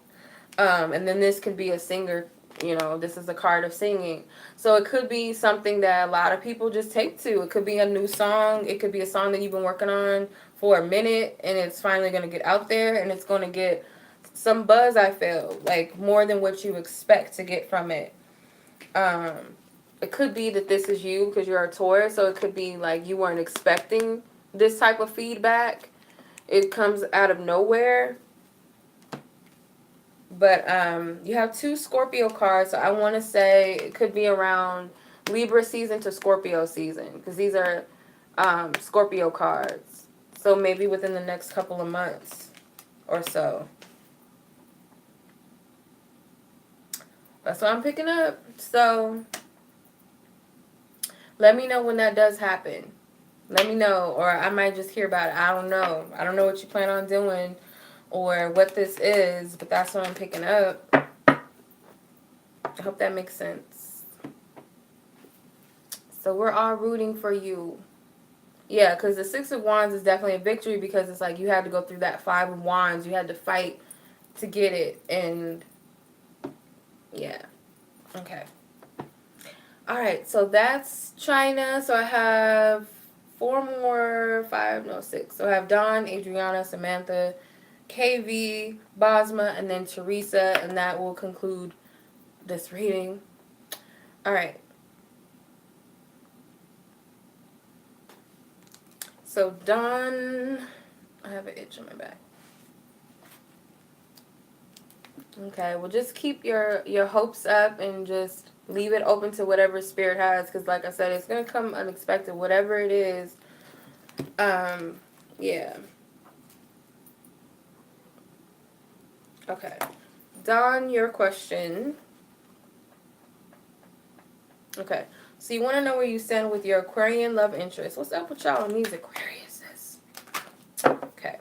And then this could be a singer. You know, this is a card of singing. So it could be something that a lot of people just take to. It could be a new song. It could be a song that you've been working on for a minute, and it's finally going to get out there, and it's going to get some buzz, I feel. Like, more than what you expect to get from it. It could be that this is you because you're a Taurus, so it could be like you weren't expecting this type of feedback. It comes out of nowhere. But you have two Scorpio cards, so I want to say it could be around Libra season to Scorpio season, because these are Scorpio cards. So maybe within the next couple of months or so. That's what I'm picking up. So let me know when that does happen. Let me know, or I might just hear about it. I don't know. I don't know what you plan on doing or what this is, but that's what I'm picking up. I hope that makes sense. So we're all rooting for you. Yeah, because the Six of Wands is definitely a victory, because it's like you had to go through that Five of Wands. You had to fight to get it. And yeah. Okay. All right. So that's China. So I have six. So I have Dawn, Adriana, Samantha, KV, Basma, and then Theresa. And that will conclude this reading. All right. So Dawn, I have an itch on my back. Okay, well, just keep your hopes up and just leave it open to whatever spirit has, because like I said, it's gonna come unexpected, whatever it is. Yeah. Okay. Dawn, your question. Okay, so you want to know where you stand with your Aquarian love interest. What's up with y'all and these Aquariuses? Okay.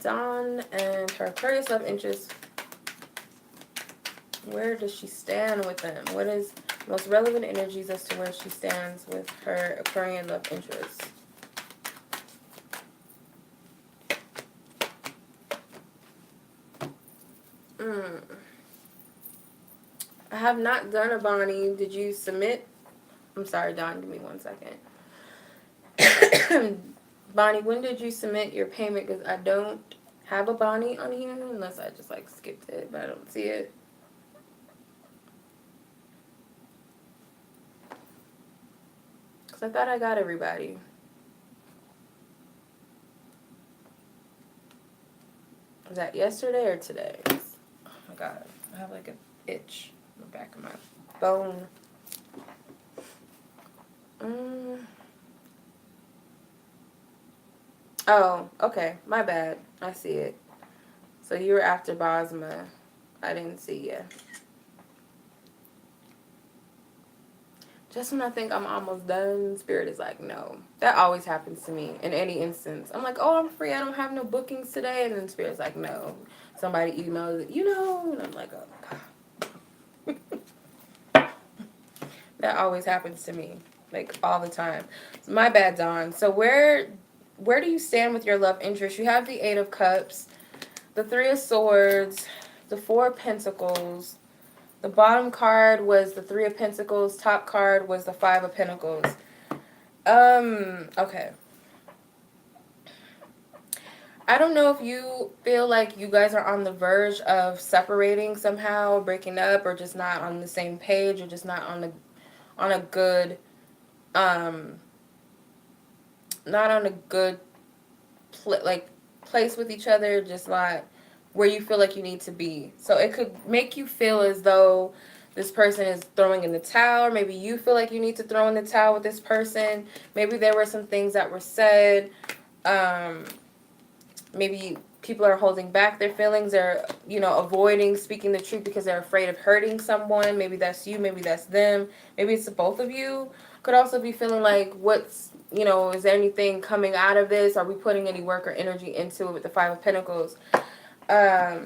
Dawn and her Aquarius love interest. Where does she stand with them? What is most relevant energies as to where she stands with her Aquarian love interest? I have not done a Bonnie. Did you submit? I'm sorry, Don. Give me 1 second. Bonnie, when did you submit your payment? Because I don't have a Bonnie on here unless I just like skipped it, but I don't see it. Because I thought I got everybody. Was that yesterday or today? Oh my god. I have like an itch in the back of my bone. Oh, okay. My bad. I see it. So you were after Basma. I didn't see you. Just when I think I'm almost done, Spirit is like, no. That always happens to me in any instance. I'm like, oh, I'm free. I don't have no bookings today. And then Spirit's like, no. Somebody emails it, and I'm like, oh, God. That always happens to me, like, all the time. So my bad, Dawn. So where do you stand with your love interest? You have the Eight of Cups, the Three of Swords, the Four of Pentacles. The bottom card was the Three of Pentacles. Top card was the Five of Pentacles. Okay. I don't know if you feel like you guys are on the verge of separating somehow, breaking up, or just not on the same page, or just not on a good not on a good place with each other, just not where you feel like you need to be. So it could make you feel as though this person is throwing in the towel, or maybe you feel like you need to throw in the towel with this person. Maybe there were some things that were said. Maybe people are holding back their feelings, or avoiding speaking the truth because they're afraid of hurting someone. Maybe that's you, maybe that's them, maybe it's the both of you. Could also be feeling like, is there anything coming out of this? Are we putting any work or energy into it with the Five of Pentacles? I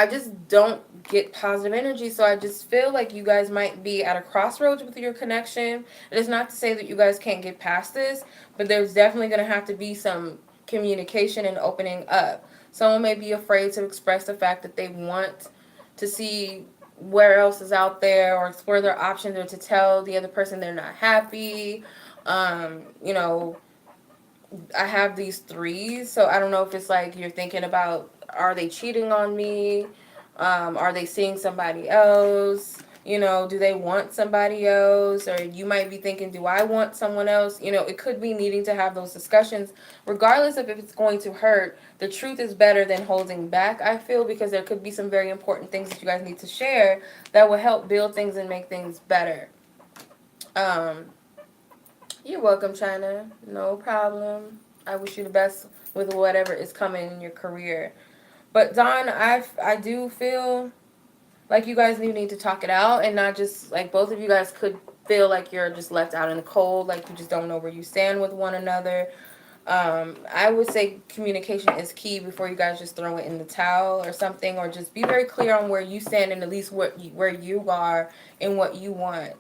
just don't get positive energy, so I just feel like you guys might be at a crossroads with your connection. It is not to say that you guys can't get past this, but there's definitely going to have to be some communication and opening up. Someone may be afraid to express the fact that they want to see where else is out there, or explore their options, or to tell the other person they're not happy. I have these threes, so I don't know if it's like you're thinking about, are they cheating on me? Are they seeing somebody else? You know, do they want somebody else? Or you might be thinking, do I want someone else? You know, it could be needing to have those discussions, regardless of if it's going to hurt. The truth is better than holding back, I feel, because there could be some very important things that you guys need to share that will help build things and make things better. Um, you're welcome, China. No problem. I wish you the best with whatever is coming in your career. But Don, I do feel like you guys do need to talk it out, and not just like both of you guys could feel like you're just left out in the cold, like you just don't know where you stand with one another. I would say communication is key before you guys just throw it in the towel or something, or just be very clear on where you stand and at least where you are and what you want.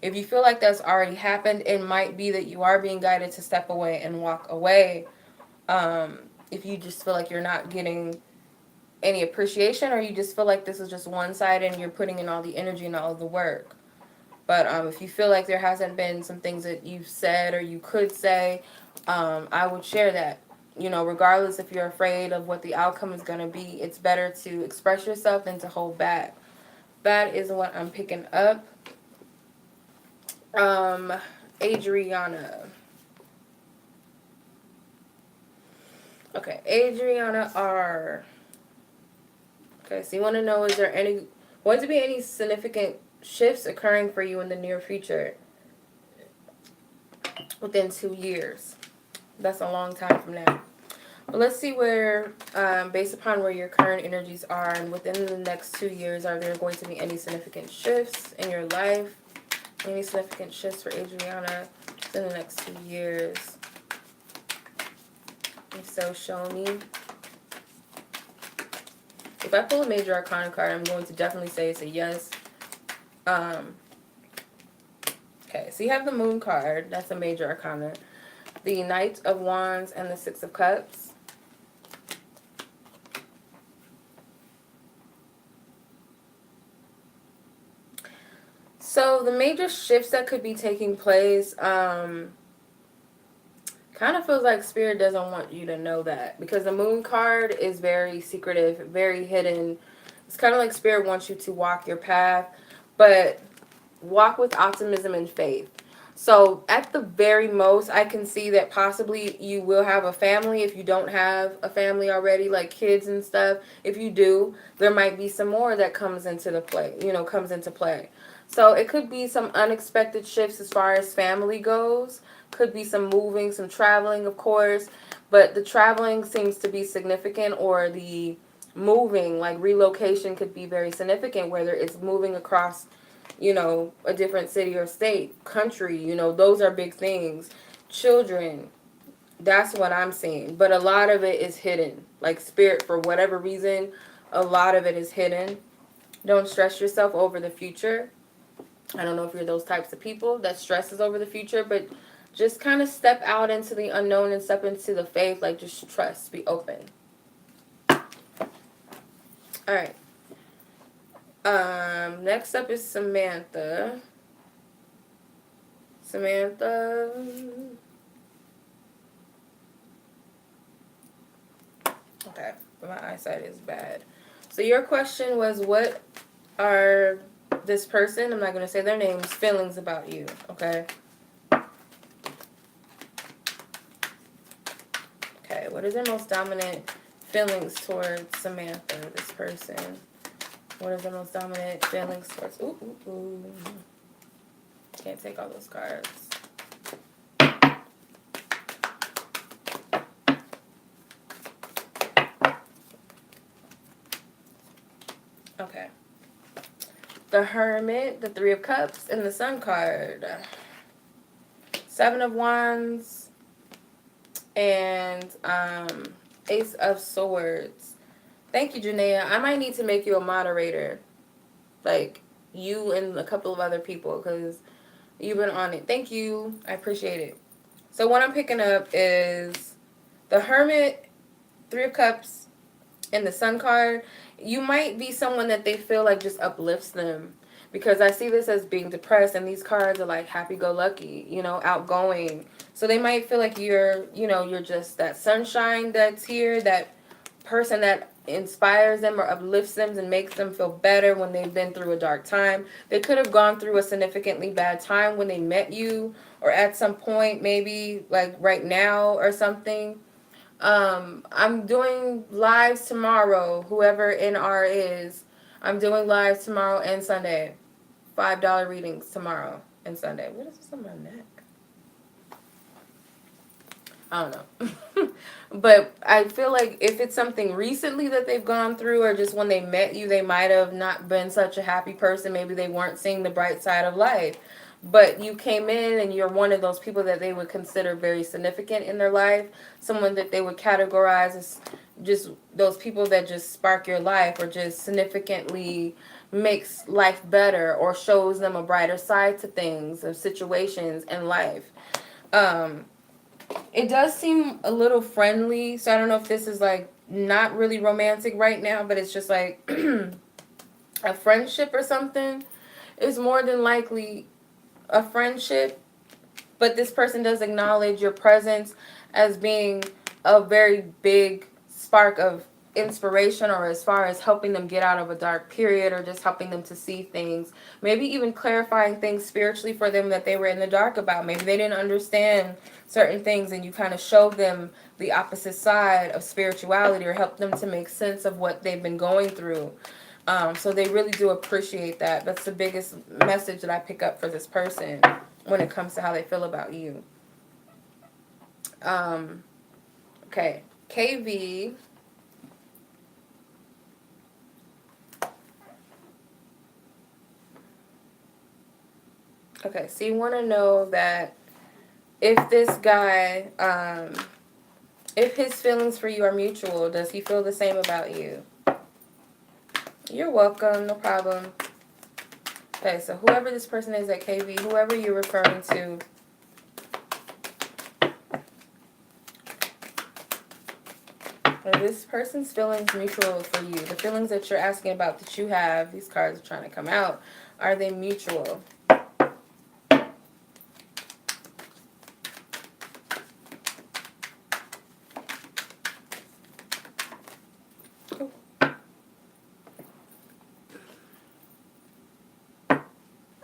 If you feel like that's already happened, it might be that you are being guided to step away and walk away. If you just feel like you're not getting any appreciation, or you just feel like this is just one side and you're putting in all the energy and all of the work. But if you feel like there hasn't been some things that you've said or you could say, I would share that. You know, regardless if you're afraid of what the outcome is going to be, it's better to express yourself than to hold back. That is what I'm picking up. Adriana. Okay, Adriana R. Okay, so you want to know, is there going to be any significant shifts occurring for you in the near future within 2 years? That's a long time from now. But let's see where, based upon where your current energies are, and within the next 2 years, are there going to be any significant shifts in your life? Any significant shifts for Adriana in the next 2 years? If so, show me. If I pull a major arcana card, I'm going to definitely say it's a yes. Okay, so you have the Moon card. That's a major arcana. The Knight of Wands and the Six of Cups. So the major shifts that could be taking place, kind of feels like Spirit doesn't want you to know that, because the Moon card is very secretive, very hidden. It's kind of like Spirit wants you to walk your path, but walk with optimism and faith. So at the very most, I can see that possibly you will have a family if you don't have a family already, like kids and stuff. If you do, there might be some more that comes into the play, comes into play. So it could be some unexpected shifts as far as family goes. Could be some moving, some traveling, of course. But the traveling seems to be significant, or the moving, like relocation, could be very significant, whether it's moving across, a different city or state, country, those are big things. Children, that's what I'm seeing. But a lot of it is hidden. Like Spirit, for whatever reason, a lot of it is hidden. Don't stress yourself over the future. I don't know if you're those types of people that stresses over the future, but just kind of step out into the unknown and step into the faith. Like, just trust, be open. All right. Next up is Samantha. Samantha. Okay, my eyesight is bad. So your question was, what are this person, I'm not going to say their names, feelings about you, okay? Okay, what is their most dominant feelings towards Samantha, this person? What is their most dominant feelings towards... Ooh. Can't take all those cards. Okay. The Hermit, the Three of Cups, and the Sun card. Seven of Wands, and Ace of Swords. Thank you, Janaea. I might need to make you a moderator. Like, you and a couple of other people, because you've been on it. Thank you. I appreciate it. So what I'm picking up is the Hermit, Three of Cups, and the Sun card. You might be someone that they feel like just uplifts them, because I see this as being depressed, and these cards are like happy-go-lucky, outgoing. So they might feel like you're just that sunshine that's here, that person that inspires them or uplifts them and makes them feel better when they've been through a dark time. They could have gone through a significantly bad time when they met you, or at some point, maybe like right now or something. I'm doing lives tomorrow, whoever NR is. I'm doing lives tomorrow and Sunday. $5 readings tomorrow and Sunday. What is this on my neck? I don't know. But I feel like if it's something recently that they've gone through, or just when they met you, they might have not been such a happy person. Maybe they weren't seeing the bright side of life. But you came in and you're one of those people that they would consider very significant in their life. Someone that they would categorize as just those people that just spark your life, or just significantly makes life better, or shows them a brighter side to things, of situations in life. Um, it does seem a little friendly, so I don't know if this is like not really romantic right now, but it's just like a friendship or something. It's more than likely a friendship, but this person does acknowledge your presence as being a very big spark of inspiration, or as far as helping them get out of a dark period, or just helping them to see things, maybe even clarifying things spiritually for them that they were in the dark about. Maybe they didn't understand certain things, and you kind of showed them the opposite side of spirituality, or helped them to make sense of what they've been going through. So they really do appreciate that. That's the biggest message that I pick up for this person when it comes to how they feel about you. Okay, KV. Okay, so you want to know that if this guy, if his feelings for you are mutual, does he feel the same about you? You're welcome, no problem. Okay, so whoever this person is at KV, whoever you're referring to, this person's feelings mutual for you. The feelings that you're asking about that you have, these cards are trying to come out, are they mutual?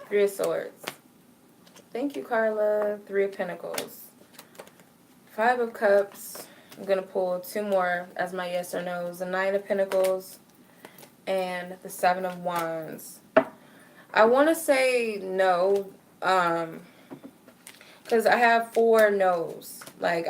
Three of Swords. Thank you, Carla. Three of Pentacles. Five of Cups. I'm going to pull two more as my yes or no's. The Nine of Pentacles and the Seven of Wands. I want to say no, because I have four no's. Like,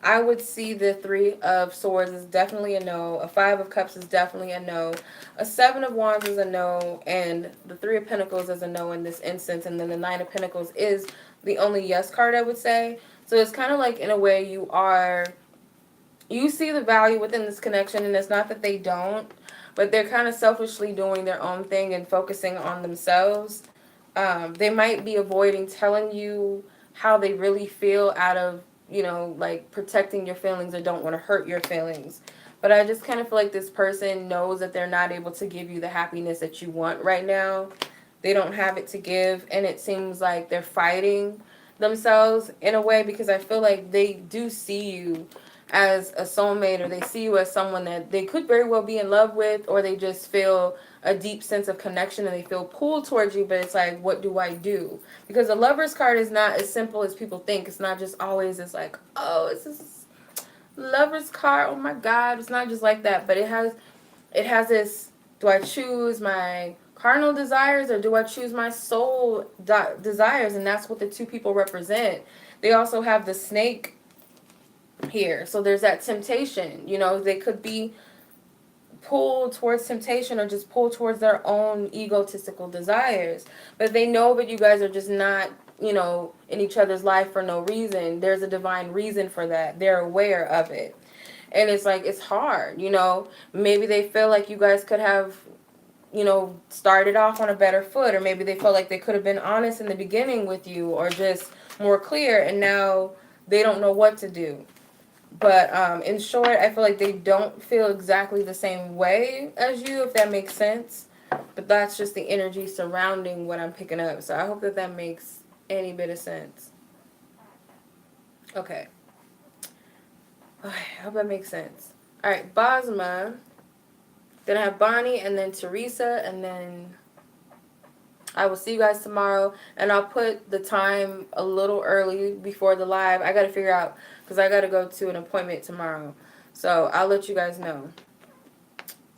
I would see the Three of Swords is definitely a no. A Five of Cups is definitely a no. A Seven of Wands is a no. And the Three of Pentacles is a no in this instance. And then the Nine of Pentacles is the only yes card, I would say. So it's kind of like, in a way, you see the value within this connection. And it's not that they don't, but they're kind of selfishly doing their own thing and focusing on themselves. They might be avoiding telling you how they really feel out of, like protecting your feelings, or don't want to hurt your feelings. But I just kind of feel like this person knows that they're not able to give you the happiness that you want right now. They don't have it to give, and it seems like they're fighting themselves in a way, because I feel like they do see you as a soulmate, or they see you as someone that they could very well be in love with, or they just feel a deep sense of connection and they feel pulled towards you. But it's like, what do I do? Because the Lover's card is not as simple as people think. It's not just always this like, oh, it's this Lover's card, oh my God. It's not just like that, but it has this, do I choose my carnal desires, or do I choose my soul desires? And that's what the two people represent. They also have the snake here. So there's that temptation. They could be pulled towards temptation, or just pulled towards their own egotistical desires. But they know that you guys are just not, in each other's life for no reason. There's a divine reason for that. They're aware of it. And it's like, it's hard, Maybe they feel like you guys could have, started off on a better foot, or maybe they felt like they could have been honest in the beginning with you, or just more clear, and now they don't know what to do. But in short, I feel like they don't feel exactly the same way as you, if that makes sense. But that's just the energy surrounding what I'm picking up. So I hope that makes any bit of sense. Okay. I hope that makes sense. All right, Basma. Then I have Bonnie and then Theresa, and then I will see you guys tomorrow. And I'll put the time a little early before the live. I got to figure out because I got to go to an appointment tomorrow. So I'll let you guys know.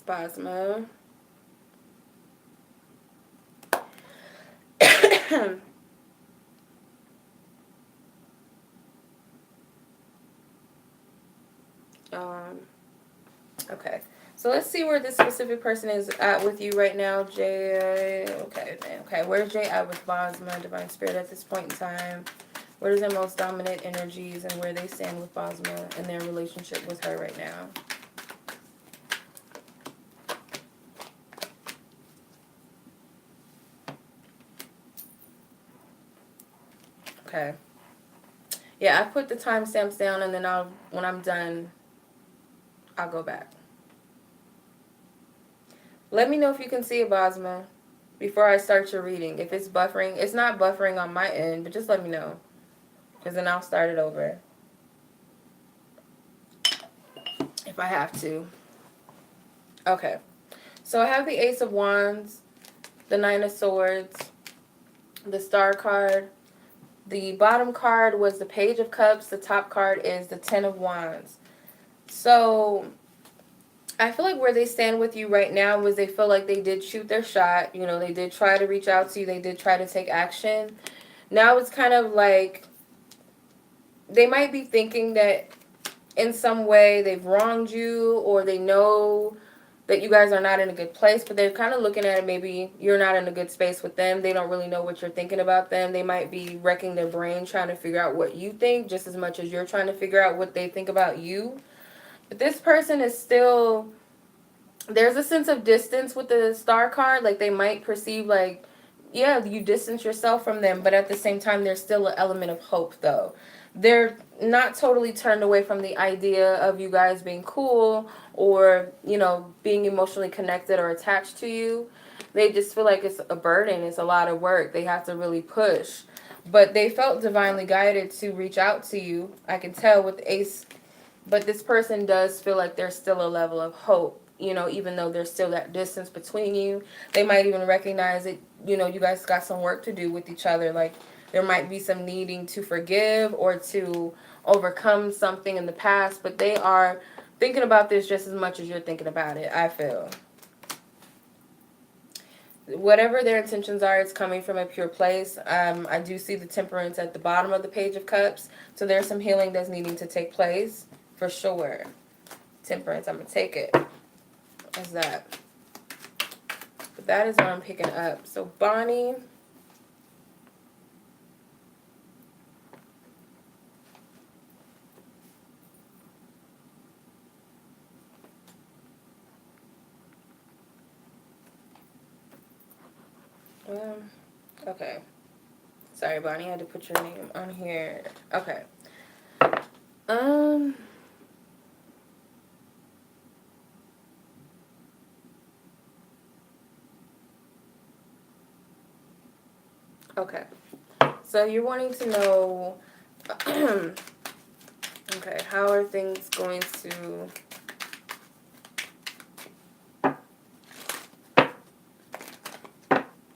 Basma. um, okay. So let's see where this specific person is at with you right now, Jay. Okay. Where's Jay at with Basma, Divine Spirit, at this point in time? What is their most dominant energies and where they stand with Basma and their relationship with her right now? Okay. Yeah, I put the timestamps down, and then when I'm done, I'll go back. Let me know if you can see it, Basma, before I start your reading. If it's buffering, it's not buffering on my end, but just let me know, because then I'll start it over if I have to. Okay. So I have the Ace of Wands, the Nine of Swords, the Star card. The bottom card was the Page of Cups. The top card is the Ten of Wands. So I feel like where they stand with you right now is they feel like they did shoot their shot. You know, they did try to reach out to you. They did try to take action. Now it's kind of like they might be thinking that in some way they've wronged you, or they know that you guys are not in a good place, but they're kind of looking at it, maybe you're not in a good space with them. They don't really know what you're thinking about them. They might be wrecking their brain trying to figure out what you think just as much as you're trying to figure out what they think about you. But this person is still, there's a sense of distance with the Star card. Like they might perceive like, yeah, you distance yourself from them, but at the same time, there's still an element of hope though. They're not totally turned away from the idea of you guys being cool or, you know, being emotionally connected or attached to you. They just feel like it's a burden. It's a lot of work. They have to really push. But they felt divinely guided to reach out to you. I can tell with Ace. But this person does feel like there's still a level of hope, you know, even though there's still that distance between you. They might even recognize that, you know, you guys got some work to do with each other. Like, there might be some needing to forgive or to overcome something in the past, but they are thinking about this just as much as you're thinking about it, I feel. Whatever their intentions are, it's coming from a pure place. I do see the Temperance at the bottom of the Page of Cups, so there's some healing that's needing to take place, for sure. Temperance, I'm going to take it as that. But that is what I'm picking up. So, Bonnie. Okay. Sorry, Bonnie, I had to put your name on here. Okay. Okay. So you're wanting to know, okay, how are things going to,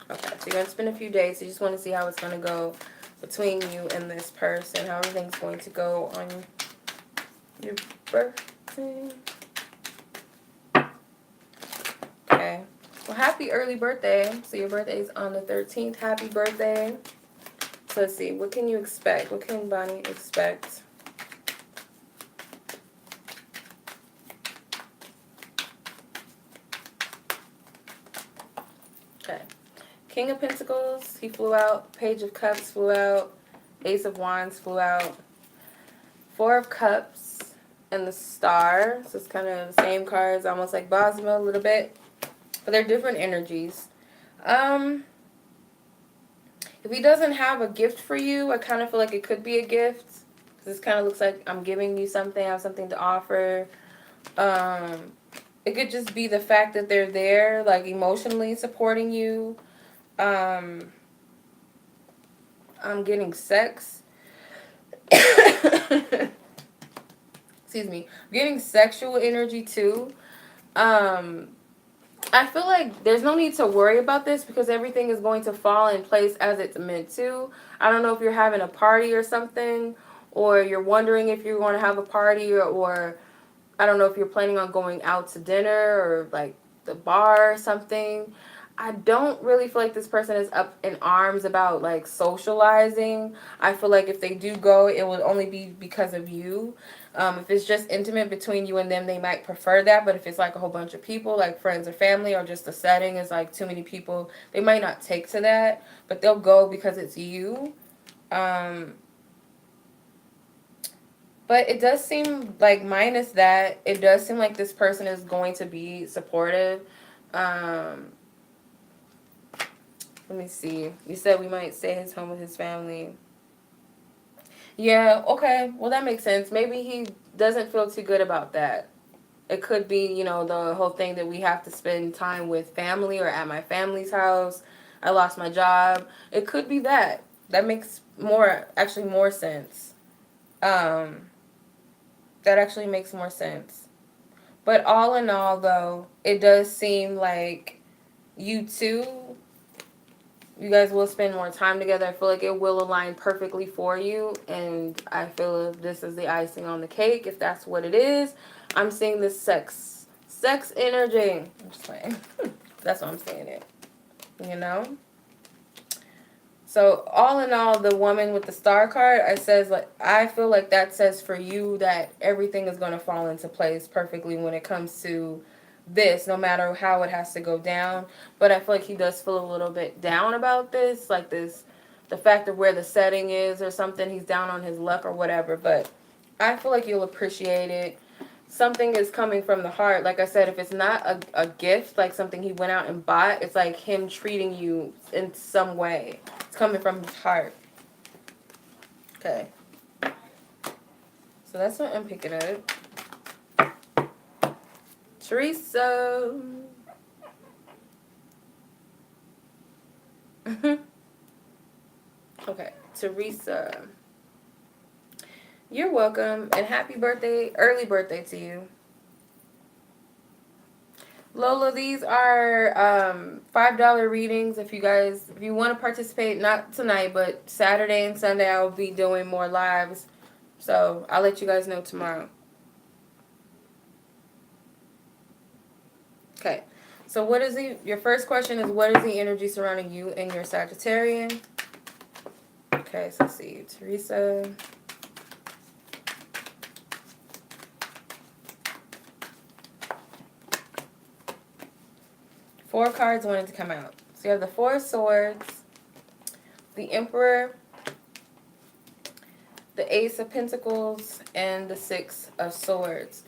okay, so you're going to spend a few days, so you just want to see how it's going to go between you and this person, how everything's going to go on your birthday. Okay. Well, happy early birthday. So your birthday is on the 13th. Happy birthday. So let's see. What can you expect? What can Bonnie expect? Okay. King of Pentacles, he flew out. Page of Cups flew out. Ace of Wands flew out. Four of Cups and the Star. So it's kind of the same cards, almost like Basma a little bit. But they're different energies. If he doesn't have a gift for you, I kind of feel like it could be a gift. Because this kind of looks like I'm giving you something. I have something to offer. It could just be the fact that they're there, like emotionally supporting you. I'm getting sex. excuse me, getting sexual energy too. Um, I feel like there's no need to worry about this because everything is going to fall in place as it's meant to. I don't know if you're having a party or something, or you're wondering if you're going to have a party, or I don't know if you're planning on going out to dinner or like the bar or something. I don't really feel like this person is up in arms about like socializing. I feel like if they do go, it will only be because of you. If it's just intimate between you and them, they might prefer that. But if it's like a whole bunch of people, like friends or family, or just the setting is like too many people, they might not take to that. But they'll go because it's you. Um, but it does seem like, minus that, it does seem like this person is going to be supportive. Um, Let me see. You said we might stay at his home with his family. Yeah, okay. Well, that makes sense. Maybe he doesn't feel too good about that. It could be, the whole thing that we have to spend time with family or at my family's house. I lost my job. It could be that. That makes more sense. Um, that actually makes more sense. But all in all, though, it does seem like you two, you guys will spend more time together. I feel like it will align perfectly for you. And I feel this is the icing on the cake. If that's what it is, I'm seeing this sex energy. I'm just playing. That's what I'm saying it. You know? So all in all, the woman with the star card, I feel like that says for you that everything is going to fall into place perfectly when it comes to this, no matter how it has to go down. But I feel like he does feel a little bit down about this, like this, the fact of where the setting is or something. He's down on his luck or whatever. But I feel like you'll appreciate it. Something is coming from the heart. Like I said, if it's not a gift, like something he went out and bought, it's like him treating you in some way. It's coming from his heart. Okay. So that's what I'm picking up. Theresa. Okay, Theresa. You're welcome and happy birthday, early birthday to you. Lola, these are $5 readings. If you want to participate, not tonight, but Saturday and Sunday, I'll be doing more lives. So I'll let you guys know tomorrow. Okay. So your first question is, what is the energy surrounding you and your Sagittarian? Okay, so let's see. Theresa. Four cards wanted to come out. So you have the Four of Swords, the Emperor, the Ace of Pentacles, and the Six of Swords.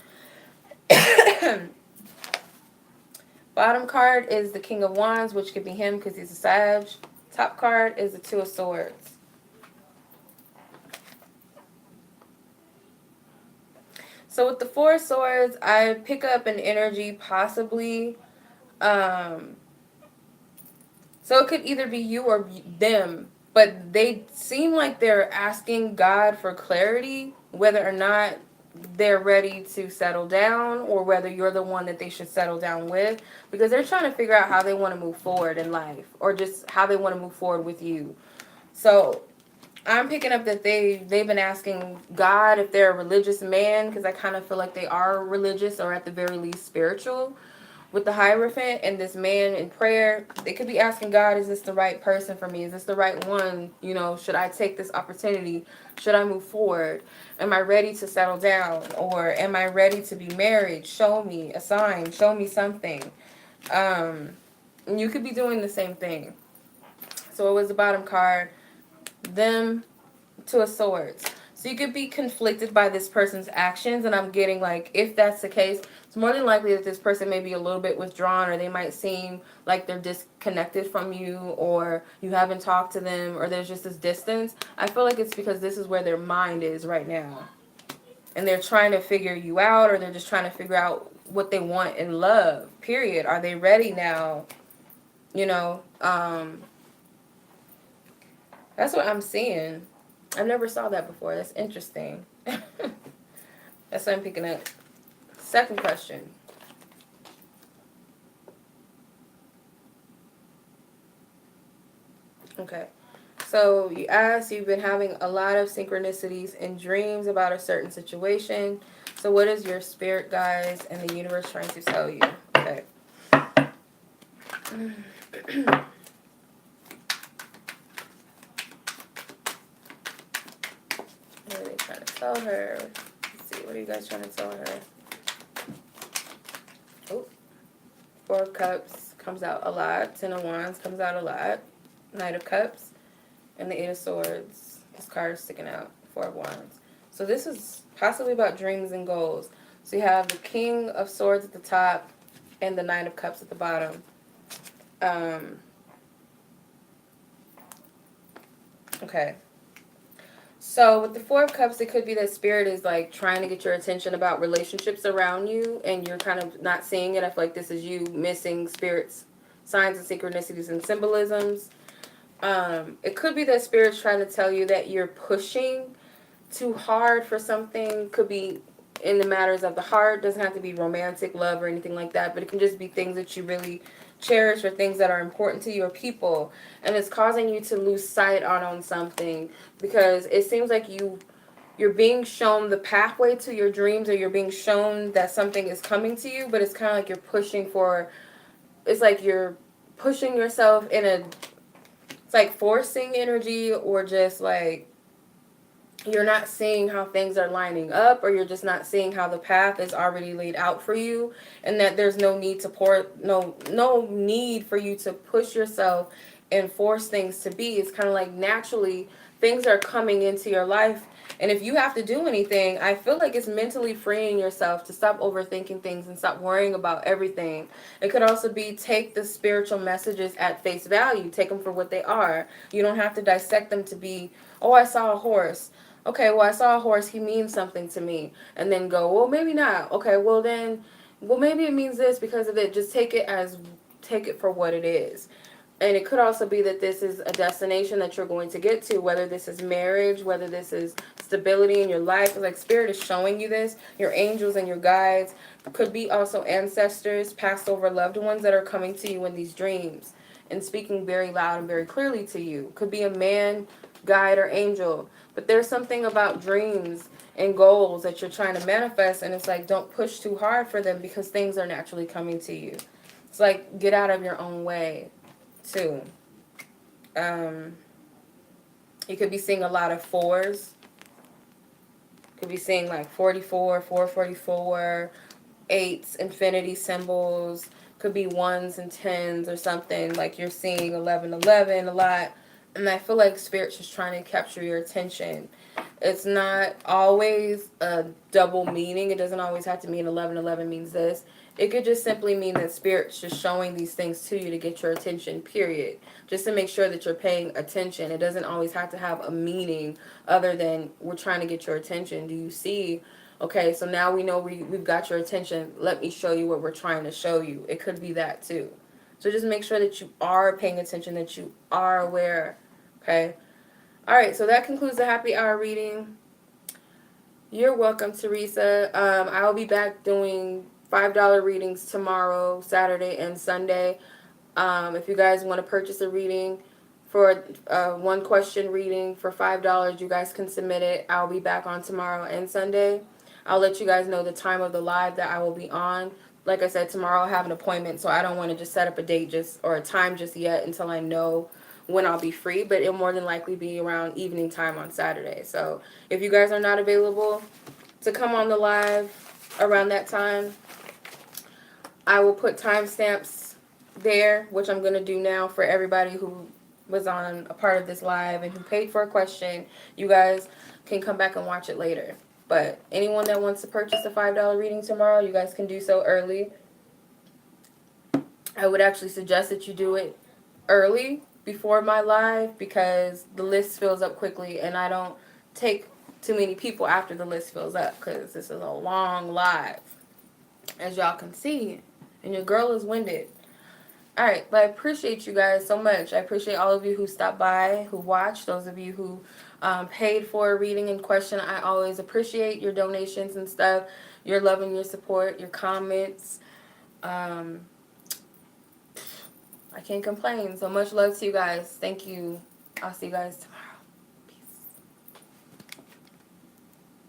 Bottom card is the King of Wands, which could be him because he's a Sag. Top card is the Two of Swords. So with the Four of Swords, I pick up an energy possibly. So it could either be you or them, but they seem like they're asking God for clarity, whether or not they're ready to settle down or whether you're the one that they should settle down with, because they're trying to figure out how they want to move forward in life or just how they want to move forward with you. So I'm picking up that they've been asking God if they're a religious man, because I kind of feel like they are religious or at the very least spiritual. With the Hierophant and this man in prayer, they could be asking God, is this the right person for me? Is this the right one? Should I take this opportunity? Should I move forward? Am I ready to settle down? Or am I ready to be married? Show me a sign. Show me something. You could be doing the same thing. So it was the bottom card. Them, Two of Swords. So you could be conflicted by this person's actions, and I'm getting like, if that's the case, it's more than likely that this person may be a little bit withdrawn, or they might seem like they're disconnected from you, or you haven't talked to them, or there's just this distance. I feel like it's because this is where their mind is right now, and they're trying to figure you out, or they're just trying to figure out what they want in love, period. Are they ready now? That's what I'm seeing. I never saw that before. That's interesting. That's That's what I'm picking up. Second question. Okay. So you asked, you've been having a lot of synchronicities and dreams about a certain situation. So what is your spirit guides and the universe trying to tell you? Okay. What are they trying to tell her? Let's see. What are you guys trying to tell her? Oh, Four of Cups comes out a lot. Ten of Wands comes out a lot. Knight of Cups. And the Eight of Swords. This card is sticking out. Four of Wands. So this is possibly about dreams and goals. So you have the King of Swords at the top and the Nine of Cups at the bottom. Okay. So with the Four of Cups, it could be that Spirit is like trying to get your attention about relationships around you, and you're kind of not seeing it. I feel like this is you missing Spirit's signs and synchronicities and symbolisms. It could be that Spirit's trying to tell you that you're pushing too hard for something. Could be in the matters of the heart. Doesn't have to be romantic, love, or anything like that, but it can just be things that you really cherish or things that are important to you or people, and it's causing you to lose sight on something, because it seems like you're being shown the pathway to your dreams, or you're being shown that something is coming to you, but it's kind of like you're pushing for, it's like you're pushing yourself in a, it's like forcing energy, or just like you're not seeing how things are lining up, or you're just not seeing how the path is already laid out for you, and that there's no need to no need for you to push yourself and force things to be. It's kind of like naturally things are coming into your life, and if you have to do anything, I feel like it's mentally freeing yourself to stop overthinking things and stop worrying about everything. It could also be take the spiritual messages at face value, take them for what they are. You don't have to dissect them to be, oh, I saw a horse. Okay, well, I saw a horse, he means something to me. And then go, well, maybe not. Okay, well then, well, maybe it means this because of it. Just take it for what it is. And it could also be that this is a destination that you're going to get to, whether this is marriage, whether this is stability in your life. It's like Spirit is showing you this. Your angels and your guides. Could be also ancestors, passed over loved ones that are coming to you in these dreams and speaking very loud and very clearly to you. Could be a man, guide, or angel. But there's something about dreams and goals that you're trying to manifest, and it's like, don't push too hard for them because things are naturally coming to you. It's like, get out of your own way, too. You could be seeing a lot of fours. Could be seeing like 44, 444, eights, infinity symbols. Could be ones and tens or something. Like you're seeing 1111 a lot. And I feel like Spirit's just trying to capture your attention. It's not always a double meaning. It doesn't always have to mean 1111 means this. It could just simply mean that Spirit's just showing these things to you to get your attention, period. Just to make sure that you're paying attention. It doesn't always have to have a meaning other than we're trying to get your attention. Do you see? Okay, so now we know we've got your attention. Let me show you what we're trying to show you. It could be that too. So just make sure that you are paying attention, that you are aware. Okay. All right. So that concludes the happy hour reading. You're welcome, Theresa. I'll be back doing $5 readings tomorrow, Saturday, and Sunday. If you guys want to purchase a reading for one question reading for $5, you guys can submit it. I'll be back on tomorrow and Sunday. I'll let you guys know the time of the live that I will be on. Like I said, tomorrow I'll have an appointment, so I don't want to just set up a date or a time just yet until I know when I'll be free, but it'll more than likely be around evening time on Saturday. So if you guys are not available to come on the live around that time, I will put timestamps there, which I'm going to do now for everybody who was on a part of this live and who paid for a question. You guys can come back and watch it later. But anyone that wants to purchase a $5 reading tomorrow, you guys can do so early. I would actually suggest that you do it early before my live because the list fills up quickly and I don't take too many people after the list fills up because this is a long live, as y'all can see, and your girl is winded. All right, but I appreciate you guys so much. I appreciate all of you who stopped by, who watched, those of you who paid for a reading in question. I always appreciate your donations and stuff, your love and your support, your comments. Um, I can't complain. So much love to you guys. Thank you. I'll see you guys tomorrow.